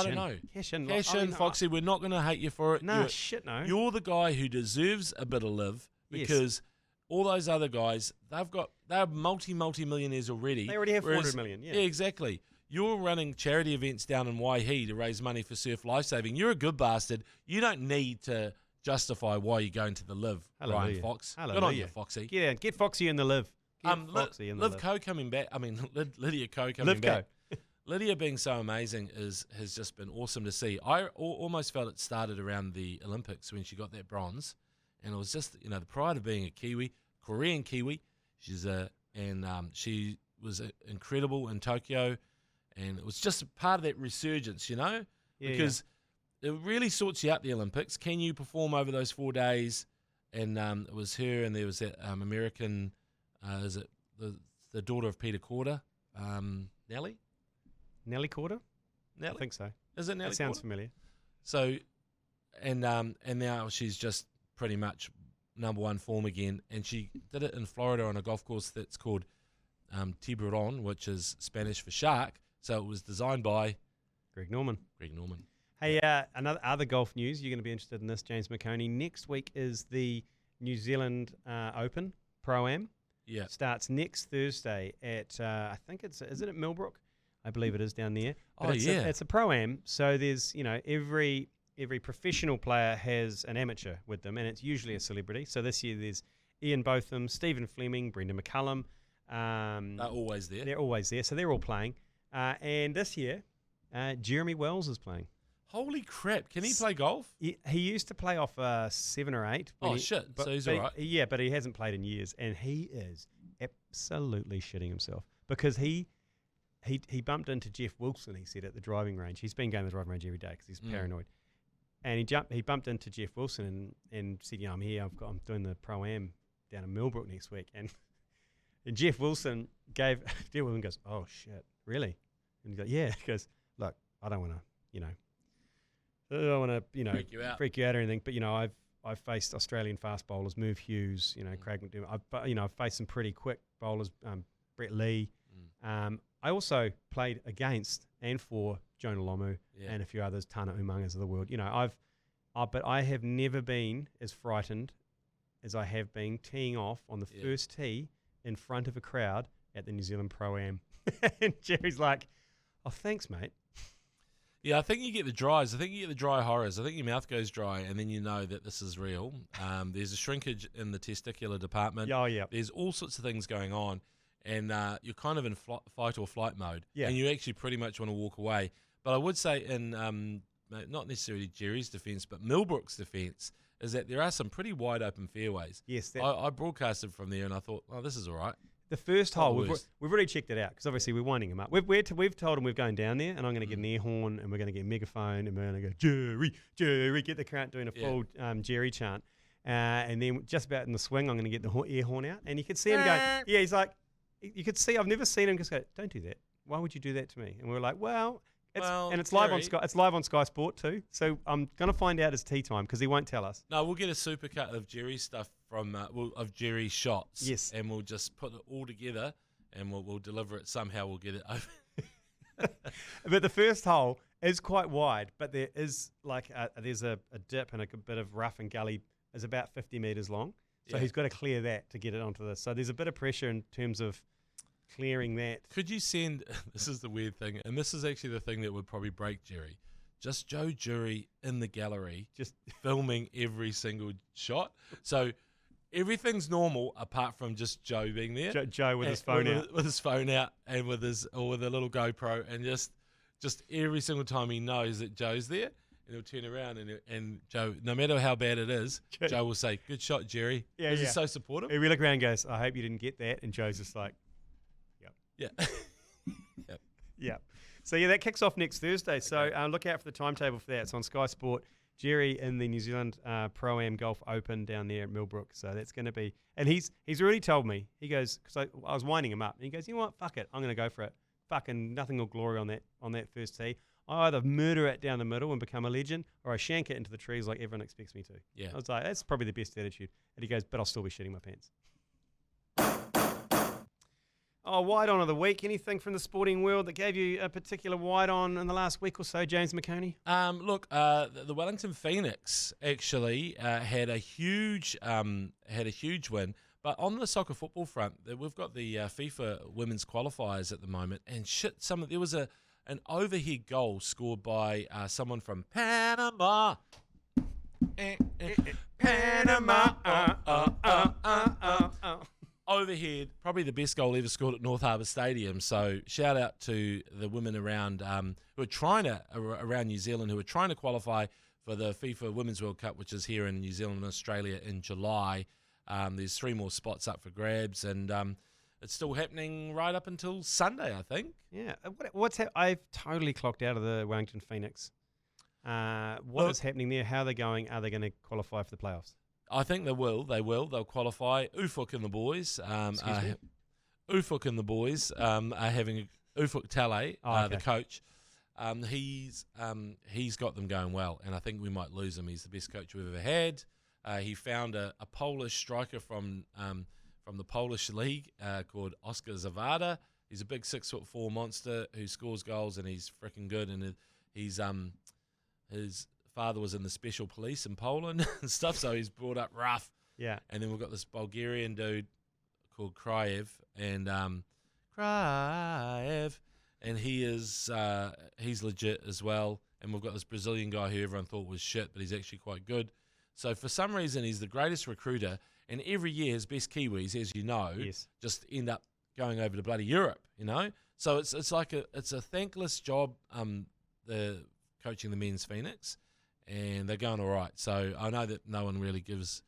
don't know. Cash in. Cash in, Foxy. We're not going to hate you for it. Nah, shit no. You're the guy who deserves a bit of live because all those other guys, they're multi-millionaires already. They already have 400 million, yeah. Yeah, exactly. You're running charity events down in Waihi to raise money for surf lifesaving. You're a good bastard. You don't need to justify why you're going to the live, Hallelujah. Ryan Fox. Good on Hallelujah. you, Foxy. Get Foxy in the live. Foxy in the Liv live. Co coming back. I mean, Lydia Co coming Liv Co. back. Lydia being so amazing has just been awesome to see. I almost felt it started around the Olympics when she got that bronze, and it was just the pride of being a Kiwi, Korean Kiwi. She was incredible in Tokyo, and it was just part of that resurgence, because it really sorts you out the Olympics. Can you perform over those 4 days? And it was her, and there was that American, is it the daughter of Peter Corder, Nelly Corder? Nelly? I think so. Is it Nelly? That sounds Corder? familiar. So, and now she's just pretty much number one form again, and she did it in Florida on a golf course that's called Tiburon, which is Spanish for shark. So it was designed by Greg Norman. Hey, another other golf news. You're going to be interested in this, James McOnie. Next week is the New Zealand Open Pro-Am. Yeah. Starts next Thursday at I think is it at Millbrook? I believe it is down there. But Oh, it's yeah. It's a Pro-Am, so there's every professional player has an amateur with them, and it's usually a celebrity. So this year there's Ian Botham, Stephen Fleming, Brendan McCullum. They're always there. They're always there, so they're all playing. And this year, Jeremy Wells is playing. Holy crap! Can he play golf? He used to play off 7 or 8. Oh, shit. So he's all right. Yeah, but he hasn't played in years, and he is absolutely shitting himself because he bumped into Jeff Wilson, he said, at the driving range. He's been going to the driving range every day because he's paranoid. And he bumped into Jeff Wilson and said, I'm here, I'm doing the Pro-Am down in Millbrook next week. And Jeff Wilson goes, oh, shit, really? And he goes, yeah. He goes, look, I don't want to, freak you out or anything, but I've faced Australian fast bowlers, Merv Hughes, Craig McDermott. I've faced some pretty quick bowlers, Brett Lee. I also played against and for Jonah Lomu and a few others, Tana Umangas of the world. But I have never been as frightened as I have been teeing off on the first tee in front of a crowd at the New Zealand Pro-Am. And Jerry's like, oh, thanks, mate. Yeah, I think you get the dries. I think you get the dry horrors. I think your mouth goes dry, and then you know that this is real. There's a shrinkage in the testicular department. Oh, yeah. There's all sorts of things going on, and you're kind of in fight or flight mode. Yeah. And you actually pretty much want to walk away. But I would say in not necessarily Jerry's defence, but Millbrook's defence, is that there are some pretty wide open fairways. Yes. I broadcasted from there, and I thought, oh, this is all right. The first hole, worst. we've already checked it out because obviously we're winding him up. We've told him we're going down there, and I'm going to get an air horn, and we're going to get a megaphone, and we're going to go, Jerry, get the crowd doing a full Jerry chant. And then just about in the swing, I'm going to get the air horn out, and you could see him go, he's like, you could see, I've never seen him just go, don't do that. Why would you do that to me? And we're like, it's live on Sky. It's live on Sky Sport too. So I'm going to find out his tee time because he won't tell us. No, we'll get a supercut of Jerry's stuff of Jerry's shots. Yes, and we'll just put it all together, and we'll deliver it somehow. We'll get it over. But the first hole is quite wide, but there is there's a dip and a bit of rough and gully. Is about 50 meters long, so he's got to clear that to get it onto this. So there's a bit of pressure in terms of clearing that. Could you send? This is the weird thing, and this is actually the thing that would probably break Jerry. Just Joe Jury in the gallery, just filming every single shot. So everything's normal apart from just Joe being there. Joe with his phone out. With his phone out and with a little GoPro, and just every single time he knows that Joe's there, and he'll turn around and Joe, no matter how bad it is, Joe will say, "Good shot, Jerry." Yeah, He's so supportive. He look around and goes, "I hope you didn't get that," and Joe's just like, "Yep, Yeah. Yep. yep." So yeah, that kicks off next Thursday. So look out for the timetable for that. It's on Sky Sport. Jerry in the New Zealand Pro-Am Golf Open down there at Millbrook. So that's going to be, and he's already told me, he goes, because I was winding him up, and he goes, "You know what, fuck it, I'm going to go for it. Fucking nothing will glory on that first tee. I either murder it down the middle and become a legend, or I shank it into the trees like everyone expects me to." Yeah. I was like, that's probably the best attitude. And he goes, "But I'll still be shitting my pants." Oh, wide on of the week. Anything from the sporting world that gave you a particular wide on in the last week or so, James McOnie? Look, the Wellington Phoenix actually had a huge win. But on the soccer football front, we've got the FIFA women's qualifiers at the moment, and there was an overhead goal scored by someone from Panama. Panama. Overhead, probably the best goal ever scored at North Harbour Stadium. So shout out to the women around who are trying to around New Zealand who are trying to qualify for the FIFA Women's World Cup, which is here in New Zealand and Australia in July. There's 3 more spots up for grabs, and it's still happening right up until Sunday, I think. Yeah. I've totally clocked out of the Wellington Phoenix. What is happening there? How are they going? Are they going to qualify for the playoffs? I think they will. They'll qualify. Ufuk and the boys. Ufuk and the boys are having Ufuk Tale, the coach. He's got them going well, and I think we might lose him. He's the best coach we've ever had. He found a Polish striker from the Polish league called Oscar Zawada. He's a big 6'4" monster who scores goals, and he's freaking good. And he's his father was in the special police in Poland and stuff, so he's brought up rough. Yeah. And then we've got this Bulgarian dude called Kraev, and and he's legit as well. And we've got this Brazilian guy who everyone thought was shit, but he's actually quite good. So for some reason, he's the greatest recruiter, and every year his best Kiwis, as you know, just end up going over to bloody Europe, you know? So it's like it's a thankless job, the coaching the men's Phoenix, and they're going all right. So I know that no one really gives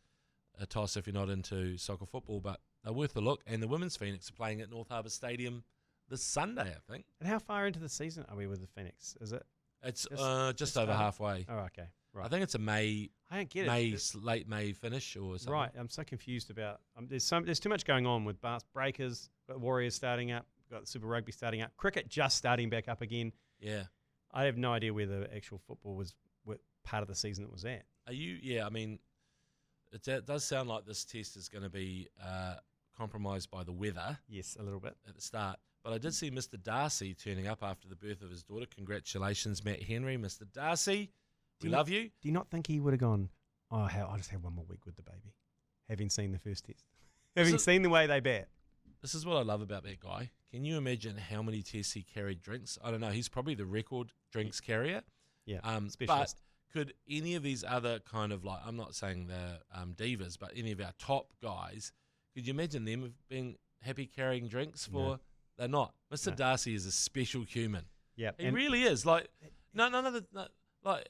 a toss if you're not into soccer football, but they're worth a look. And the women's Phoenix are playing at North Harbour Stadium this Sunday, I think. And how far into the season are we with the Phoenix? Is it? It's just over halfway. Oh, okay. Right. I think it's a May. I don't get it. Late May finish or something. Right. I'm so confused about. There's too much going on with Breakers. Got Warriors starting up. Got Super Rugby starting up. Cricket just starting back up again. Yeah. I have no idea where the actual football was. What part of the season it was at. Are you? Yeah. I mean, it does sound like this test is going to be compromised by the weather. Yes, a little bit at the start. But I did see Mr. Darcy turning up after the birth of his daughter. Congratulations, Matt Henry, Mr. Darcy. We love you. Do you not think he would have gone, I'll just have one more week with the baby, having seen the first test, having seen the way they bat? This is what I love about that guy. Can you imagine how many tests he carried drinks? I don't know. He's probably the record drinks carrier. Yeah, But specialist. could any of these other kind of I'm not saying they're divas, but any of our top guys, could you imagine them being happy carrying drinks for... No. They're not. Mr. Darcy is a special human. Yeah, he really is. None of the...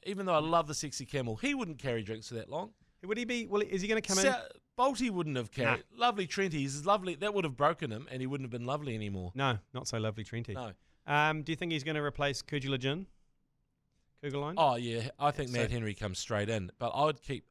even though I love the sexy camel, he wouldn't carry drinks for that long. Would he be? Well, is he going to come in? Bolty wouldn't have carried. Nah. Lovely Trenty, he's lovely. That would have broken him, and he wouldn't have been lovely anymore. No, not so lovely Trenty. No. Do you think he's going to replace Kugelijn? Oh yeah, I think Matt Henry comes straight in, but I would keep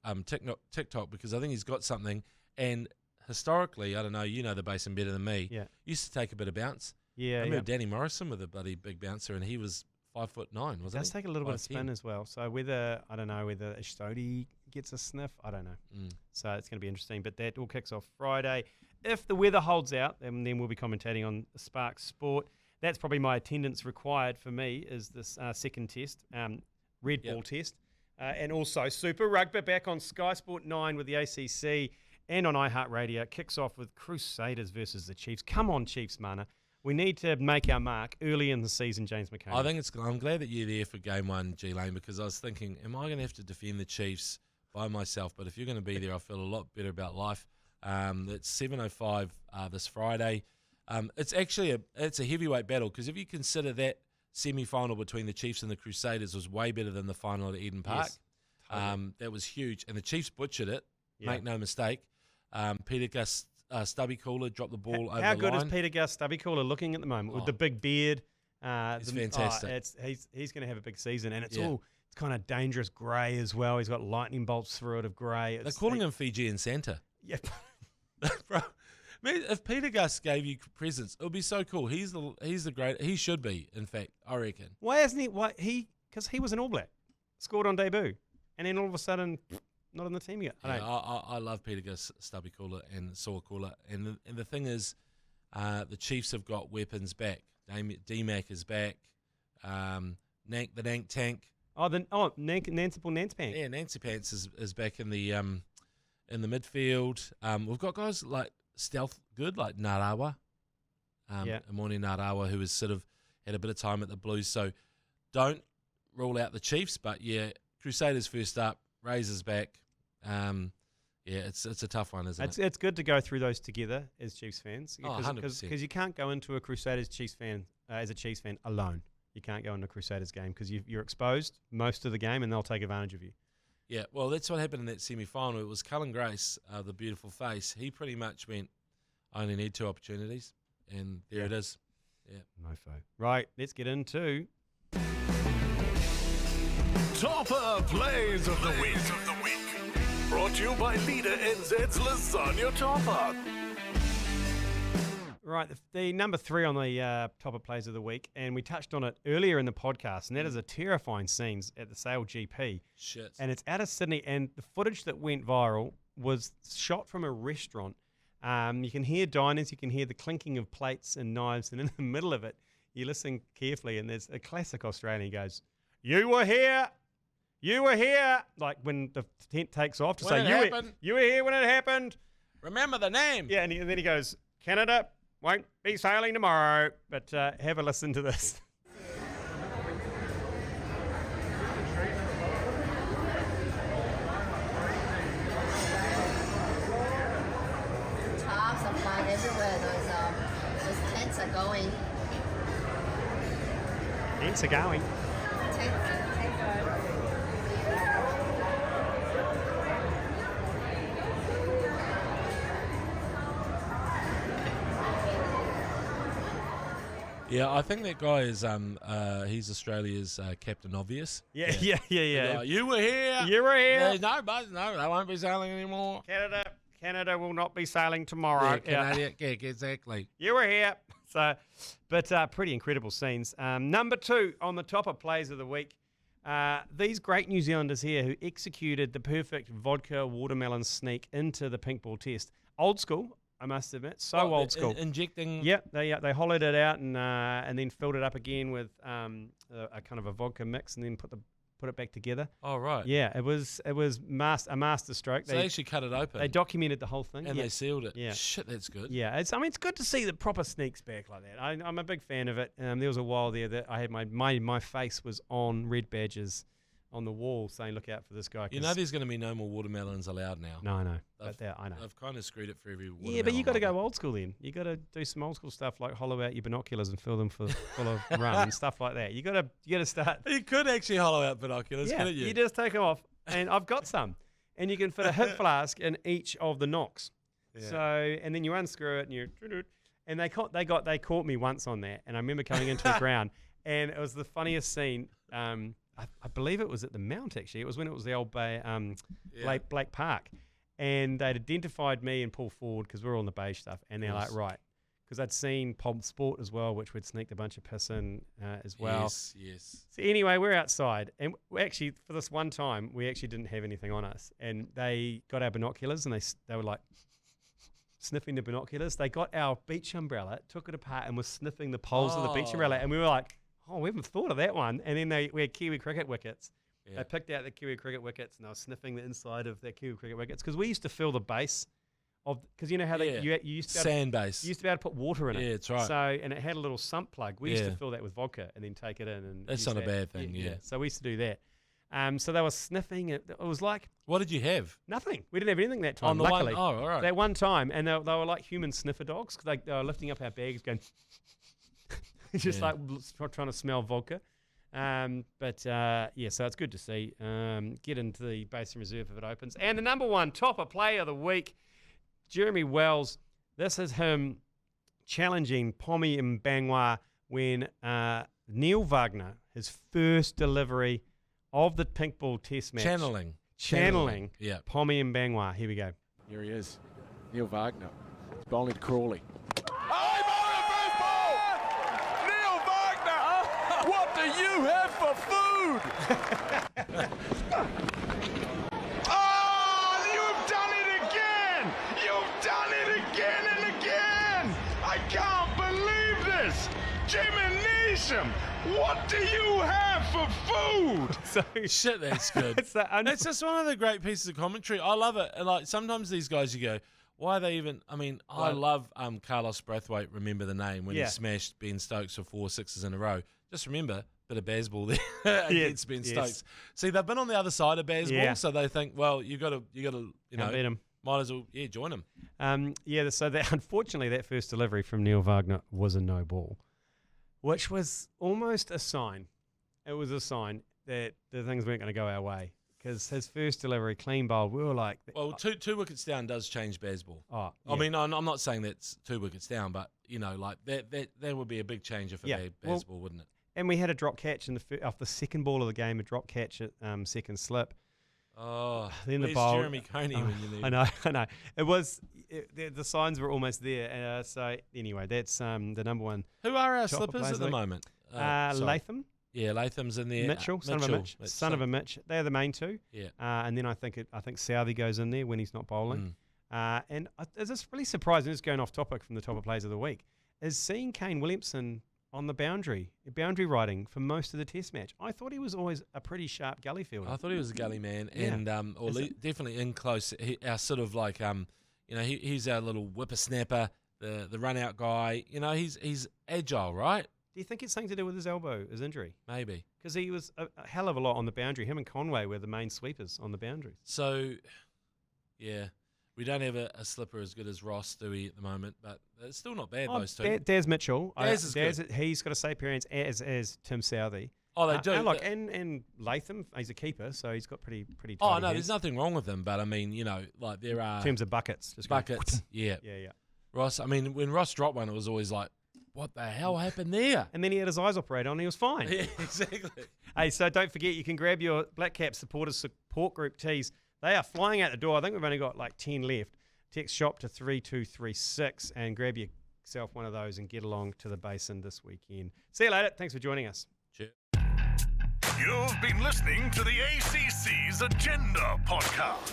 TikTok because I think he's got something. And historically, I don't know. You know the basin better than me. Yeah. Used to take a bit of bounce. Yeah. I remember Danny Morrison with a bloody big bouncer, and he was 5'9", wasn't he? Does take a little bit of spin as well. So whether Ishtodi gets a sniff, I don't know. So it's going to be interesting. But that all kicks off Friday. If the weather holds out, then we'll be commentating on Spark Sport. That's probably my attendance required for me is this second test, red ball test, and also Super Rugby back on Sky Sport 9 with the ACC and on iHeartradio. Kicks off with Crusaders versus the Chiefs. Come on, Chiefs, mana. We need to make our mark early in the season, James McOnie. I'm glad that you're there for Game 1, G Lane, because I was thinking, am I going to have to defend the Chiefs by myself? But if you're going to be there, I feel a lot better about life. It's 7:05 this Friday. It's actually a heavyweight battle because if you consider that semi-final between the Chiefs and the Crusaders was way better than the final at Eden Park. Yes, totally. That was huge. And the Chiefs butchered it, Yeah. make no mistake. Peter Gus Stubby Cooler dropped the ball over the line. How good is Peter Gus Stubby Cooler looking at the moment with the big beard? He's fantastic. He's going to have a big season, and it's Yeah. it's kind of dangerous grey as well. He's got lightning bolts through it of grey. They're calling him Fijian Santa. Yeah. Bro, man, if Peter Gus gave you presents, it would be so cool. He's the great. He should be, in fact, I reckon. Why hasn't he? Because he was an All Black, scored on debut, and then all of a sudden, not in the team yet. I love Peter Gus Stubby Cooler and Saw Cooler, and the thing is, the Chiefs have got weapons back. D-Mac is back. The Nank Tank. Nancy Pants. Yeah, Nancy Pants is back in the midfield. We've got guys like stealth good, like Narawa. McOnie Narawa, who has sort of had a bit of time at the Blues. So don't rule out the Chiefs, but yeah, Crusaders first up, Razors back. It's a tough one, isn't it? It's good to go through those together as Chiefs fans. 100%. Because you can't go into a Crusaders Chiefs fan as a Chiefs fan alone. You can't go into a Crusaders game because you're exposed most of the game, and they'll take advantage of you. Yeah, well, that's what happened in that semi-final. It was Cullen Grace, the beautiful face. He pretty much went, I only need 2 opportunities, and there it is. Yeah, Mofo. Right, let's get into Topper Plays of the Week. Brought to you by Leader NZ's Lasagna Topper. Right, the number 3 on the Topper Plays of the Week, and we touched on it earlier in the podcast, and that is a terrifying scenes at the Sale GP. Shit. And it's out of Sydney, and the footage that went viral was shot from a restaurant. You can hear diners, you can hear the clinking of plates and knives, and in the middle of it, you listen carefully, and there's a classic Australian. He goes, "You were here! You were here!" Like when the tent takes off to When say, it you were here when it happened. Remember the name. Yeah, and then he goes, "Canada won't be sailing tomorrow." But have a listen to this. Tops are flying everywhere. Those tents are going. Tents are going. Tents are. Yeah, I think that guy is he's Australia's Captain Obvious. Yeah. You were here. You were here. There's no buzz. No, they won't be sailing anymore. Canada will not be sailing tomorrow. Canada, yeah, exactly. You were here. So, but pretty incredible scenes. Number 2 on the Topper Plays of the Week. These great New Zealanders here who executed the perfect vodka watermelon sneak into the pink ball test. Old school, I must admit. Old school. Injecting. Yep, they hollowed it out and then filled it up again with a kind of a vodka mix, and then put it back together. Oh right. Yeah, it was a master stroke. So they actually cut it open. They documented the whole thing and they sealed it. Yeah. Shit, that's good. Yeah, it's good to see the proper sneaks back like that. I'm a big fan of it. There was a while there that I had my face was on red badges on the wall saying, "Look out for this guy." You know, there's going to be no more watermelons allowed now. No, I know. I know. I've kind of screwed it for every watermelon. Yeah, but you got to go old school then. You got to do some old school stuff like hollow out your binoculars and fill them full of rum and stuff like that. You got to start. You could actually hollow out binoculars, couldn't you? You just take them off, and I've got some, and you can fit a hip flask in each of the knocks. Yeah. So, and then you unscrew it, and they caught me once on that, and I remember coming into the ground, and it was the funniest scene. I believe it was at the Mount, actually. It was when it was the old Bay, Blake Park. And they'd identified me and Paul Ford because we were on the beige stuff. And they're like, right. Because I'd seen Pulp Sport as well, which we'd sneaked a bunch of piss in as well. Yes. So anyway, we're outside. And we actually, for this one time, we actually didn't have anything on us. And they got our binoculars and they were like sniffing the binoculars. They got our beach umbrella, took it apart, and were sniffing the poles of the beach umbrella. And we were like, oh, we haven't thought of that one. And then we had Kiwi cricket wickets. Yeah. They picked out the Kiwi cricket wickets, and they were sniffing the inside of their Kiwi cricket wickets because we used to fill the base of, because you know how you used to sand base. You used to be able to put water in it. Yeah, that's right. So and it had a little sump plug. We used to fill that with vodka and then take it in. And that's not a bad thing. Yeah. So we used to do that. So they were sniffing it. It was like, what did you have? Nothing. We didn't have anything that time. On the luckily. one, all right. That one time, and they were like human sniffer dogs because they were lifting up our bags, going. just like trying to smell vodka. So it's good to see. Get into the Basin Reserve if it opens. And the number one Toppa player of the week, Jeremy Wells. This is him challenging Pommy Mbangwa when Neil Wagner, his first delivery of the pink ball test match. Channeling Pommy Mbangwa. Here we go. Here he is, Neil Wagner. He's bowling to Crawley. Neil Wagner! What do you have for food? You've done it again! You've done it again and again! I can't believe this! Jimmy Neesham, what do you have for food? Shit, that's good. It's just one of the great pieces of commentary. I love it. And like sometimes these guys, you go, why are they even? I mean, I love Carlos Brathwaite. Remember the name when he smashed Ben Stokes for 4 sixes in a row. Just remember, bit of baseball there against Ben Stokes. See, they've been on the other side of baseball, so they think, well, you got to, beat him. Might as well, join him. Unfortunately, that first delivery from Neil Wagner was a no ball, which was almost a sign. It was a sign that the things weren't going to go our way. Because his first delivery, clean bowl, we were like... Well, two wickets down does change baseball. Oh, yeah. I mean, I'm not saying that's 2 wickets down, but, like, that would be a big change for baseball, wouldn't it? And we had a drop catch off the second ball of the game, a drop catch at second slip. Oh, then where's the bowl, Jeremy Coney when you need him? I know. It was... the signs were almost there. So, anyway, that's the number one. Who are our slippers at the moment? Latham. Yeah, Latham's in there. Mitchell, son of a Mitch. They're the main two. Yeah. And then I think Southey goes in there when he's not bowling. And it's just really surprising, just going off topic from the Toppa Plays of the Week, is seeing Kane Williamson on the boundary riding for most of the test match. I thought he was always a pretty sharp gully fielder. I thought he was a gully man, and definitely in close. Our sort of like he's our little whippersnapper, the run out guy. He's agile, right? Do you think it's something to do with his elbow, his injury? Maybe. Because he was a hell of a lot on the boundary. Him and Conway were the main sweepers on the boundaries. So, yeah, we don't have a slipper as good as Ross, do we, at the moment? But it's still not bad, those two. Daz Mitchell. Daz is good. He's got a safe appearance as Tim Southey. Oh, they do. And Latham, he's a keeper, so he's got pretty tidy Oh, no, heads. there's nothing wrong with him. But, I mean, like there are... In terms of buckets. Just buckets, yeah. Ross, I mean, when Ross dropped one, it was always like, what the hell happened there? And then he had his eyes operated on and he was fine. Yeah, exactly. Hey, so don't forget, you can grab your Black Cap supporters support group tees. They are flying out the door. I think we've only got like 10 left. Text shop to 3236 and grab yourself one of those and get along to the Basin this weekend. See you later. Thanks for joining us. Cheers. You've been listening to the ACC's Agenda podcast.